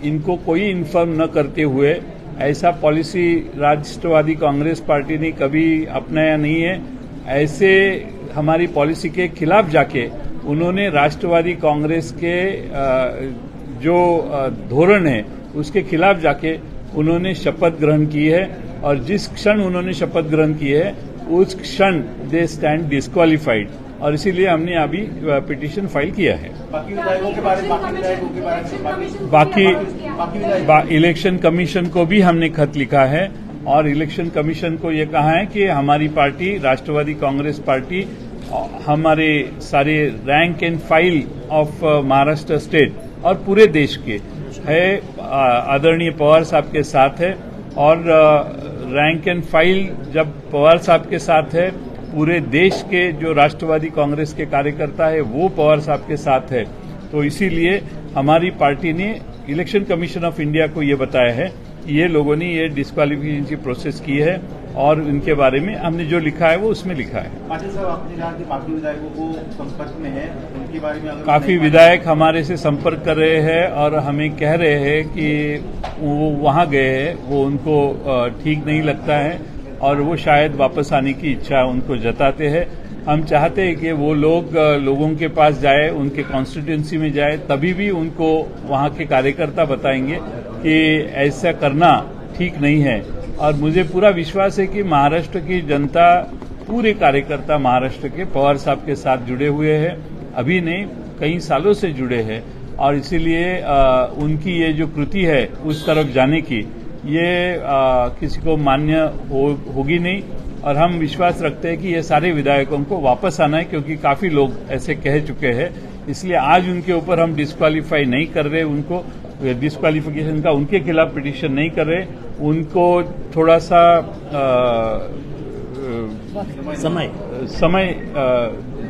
इनको कोई इन्फॉर्म न करते हुए ऐसा पॉलिसी राष्ट्रवादी कांग्रेस पार्टी ने कभी अपनाया नहीं है। ऐसे हमारी पॉलिसी के खिलाफ जाके उन्होंने राष्ट्रवादी कांग्रेस के जो धोरण है उसके खिलाफ जाके उन्होंने शपथ ग्रहण की है और जिस क्षण उन्होंने शपथ ग्रहण की है उस क्षण दे स्टैंड डिस्क्वालिफाइड और इसीलिए हमने अभी पिटीशन फाइल किया है। बाकी इलेक्शन कमीशन को भी हमने खत लिखा है और इलेक्शन कमीशन को ये कहा है कि हमारी पार्टी राष्ट्रवादी कांग्रेस पार्टी हमारे सारे rank end file of Maharashtra state और पूरे देश के है आदरणीय पवार साहब के साथ है और रैंक एंड फाइल जब पवार साहब के साथ है, पूरे देश के जो राष्ट्रवादी कांग्रेस के कार्यकर्ता है वो पवार साहब के साथ है। तो इसीलिए हमारी पार्टी ने इलेक्शन कमीशन ऑफ इंडिया को ये बताया है कि ये लोगों ने ये डिस्क्वालिफिकेशन की प्रोसेस की है और उनके बारे में हमने जो लिखा है वो उसमें लिखा है। पाटिल साहब, आपने कहा कि बाकी विधायकों को संपर्क में है, उनके बारे में अगर काफी विधायक हमारे से संपर्क कर रहे हैं और हमें कह रहे हैं कि वो वहां गए हैं, वो उनको ठीक नहीं लगता है और वो शायद वापस आने की इच्छा उनको जताते हैं। हम चाहते हैं कि वो लोगों के पास जाए, उनके कॉन्स्टिट्यूंसी में जाए, तभी भी उनको वहां के कार्यकर्ता बताएंगे कि ऐसा करना ठीक नहीं है। और मुझे पूरा विश्वास है कि महाराष्ट्र की जनता, पूरे कार्यकर्ता महाराष्ट्र के पवार साहब के साथ जुड़े हुए हैं, अभी नहीं कई सालों से जुड़े हैं और इसीलिए उनकी ये जो कृति है उस तरफ जाने की ये किसी को मान्य होगी नहीं और हम विश्वास रखते हैं कि ये सारे विधायकों को वापस आना है क्योंकि काफी लोग ऐसे कह चुके हैं। इसलिए आज उनके ऊपर हम डिस्क्वालीफाई नहीं कर रहे, उनको डिस्क्वालिफिकेशन का उनके खिलाफ पिटीशन नहीं कर रहे, उनको थोड़ा सा समय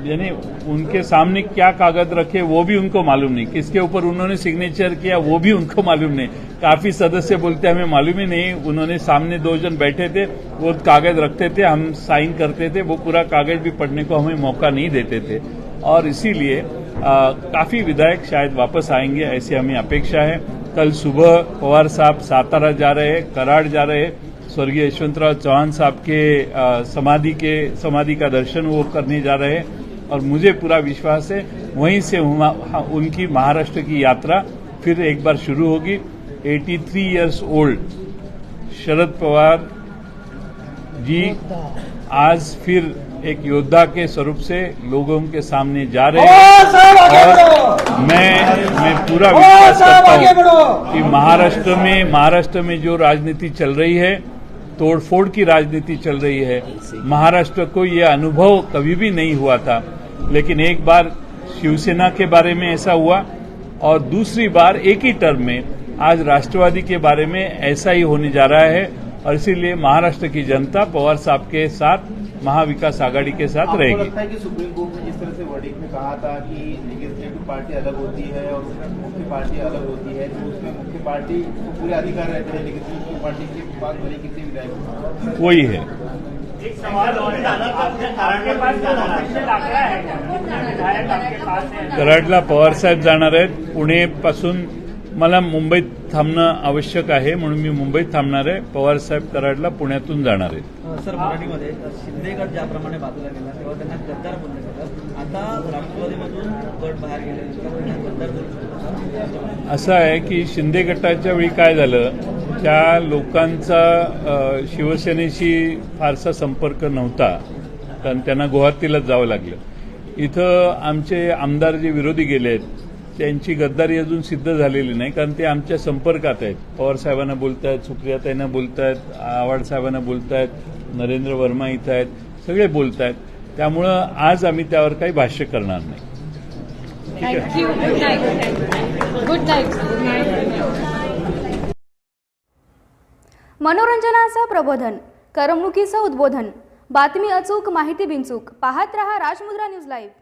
यानी उनके सामने क्या कागज रखे वो भी उनको मालूम नहीं, किसके ऊपर उन्होंने सिग्नेचर किया वो भी उनको मालूम नहीं। काफी सदस्य बोलते हमें मालूम ही नहीं, उन्होंने सामने 2 जन बैठे थे, वो कागज रखते थे, हम साइन करते थे, वो पूरा कागज भी पढ़ने को हमें मौका नहीं देते थे और इसीलिए काफी विधायक शायद वापस आएंगे ऐसी हमें अपेक्षा है। कल सुबह पवार साहब सातारा जा रहे हैं, कराड़ जा रहे हैं, स्वर्गीय यशवंतराव चौहान साहब के समाधि का दर्शन वो करने जा रहे हैं और मुझे पूरा विश्वास है वहीं से उनकी महाराष्ट्र की यात्रा फिर एक बार शुरू होगी। 83 इयर्स ओल्ड शरद पवार जी आज फिर एक योद्धा के स्वरूप से लोगों के सामने जा रहे हैं और मैं पूरा विश्वास करता हूं कि महाराष्ट्र में जो राजनीति चल रही है, तोड़फोड़ की राजनीति चल रही है, महाराष्ट्र को यह अनुभव कभी भी नहीं हुआ था, लेकिन एक बार शिवसेना के बारे में ऐसा हुआ और दूसरी बार एक ही टर्म में आज राष्ट्रवादी के बारे में ऐसा ही होने जा रहा है और इसीलिए महाराष्ट्र की जनता पवार साहब के साथ महाविकास आघाड़ी के साथ रहेगी। आपको लगता है कि सुप्रीम कोर्ट ने जिस तरह से वर्डिक्ट में कहा था कि लेजिस्लेटिव पार्टी अलग होती है और मुख्य पार्टी अलग होती है, तो उसमें मुख्य पार्टी को पूरे अधिकार रहते हैं, लेजिस्लेटिव पार्टी के पास भले कितने विधायक वही है। एक सवाल और है, आपके पास कराडला पवार साहेब जाणार आहेत। पुणेपासून मला मुंबईत थांबणं आवश्यक आहे म्हणून मी मुंबईत थांबणार आहे। पवार साहेब कराडला पुण्यातून जाणार आहेत। सर, मराठीमध्ये शिंदे गट ज्याप्रमाणे बाजूला गेला तेव्हा त्यांना गद्दार बोललं गेलं, आता राष्ट्रवादीमधून गट बाहेर गेले गद्दार बोललं। असं आहे की शिंदे गटाच्या वेळी काय झालं, त्या लोकांचा शिवसेनेशी फारसा संपर्क नव्हता कारण त्यांना गुवाहाटीलाच जावं लागलं। इथं आमचे आमदार जे विरोधी गेले आहेत त्यांची गद्दारी अजून सिद्ध झालेली नाही कारण ते आमच्या संपर्कात आहेत। पवार साहेबांना बोलतायत, सुप्रियाताईंना बोलतायत, आव्हाड साहेबांना बोलतायत, नरेंद्र वर्मा इथं आहेत, सगळे बोलतायत। त्यामुळं आज आम्ही त्यावर काही भाष्य करणार नाही। Thank you, good night. मनोरंजनाचं प्रबोधन, करमणुकीचं उद्बोधन, बातमी अचूक, माहिती बिनचूक, पाहत रहा राजमुद्रा न्यूज लाईव्ह।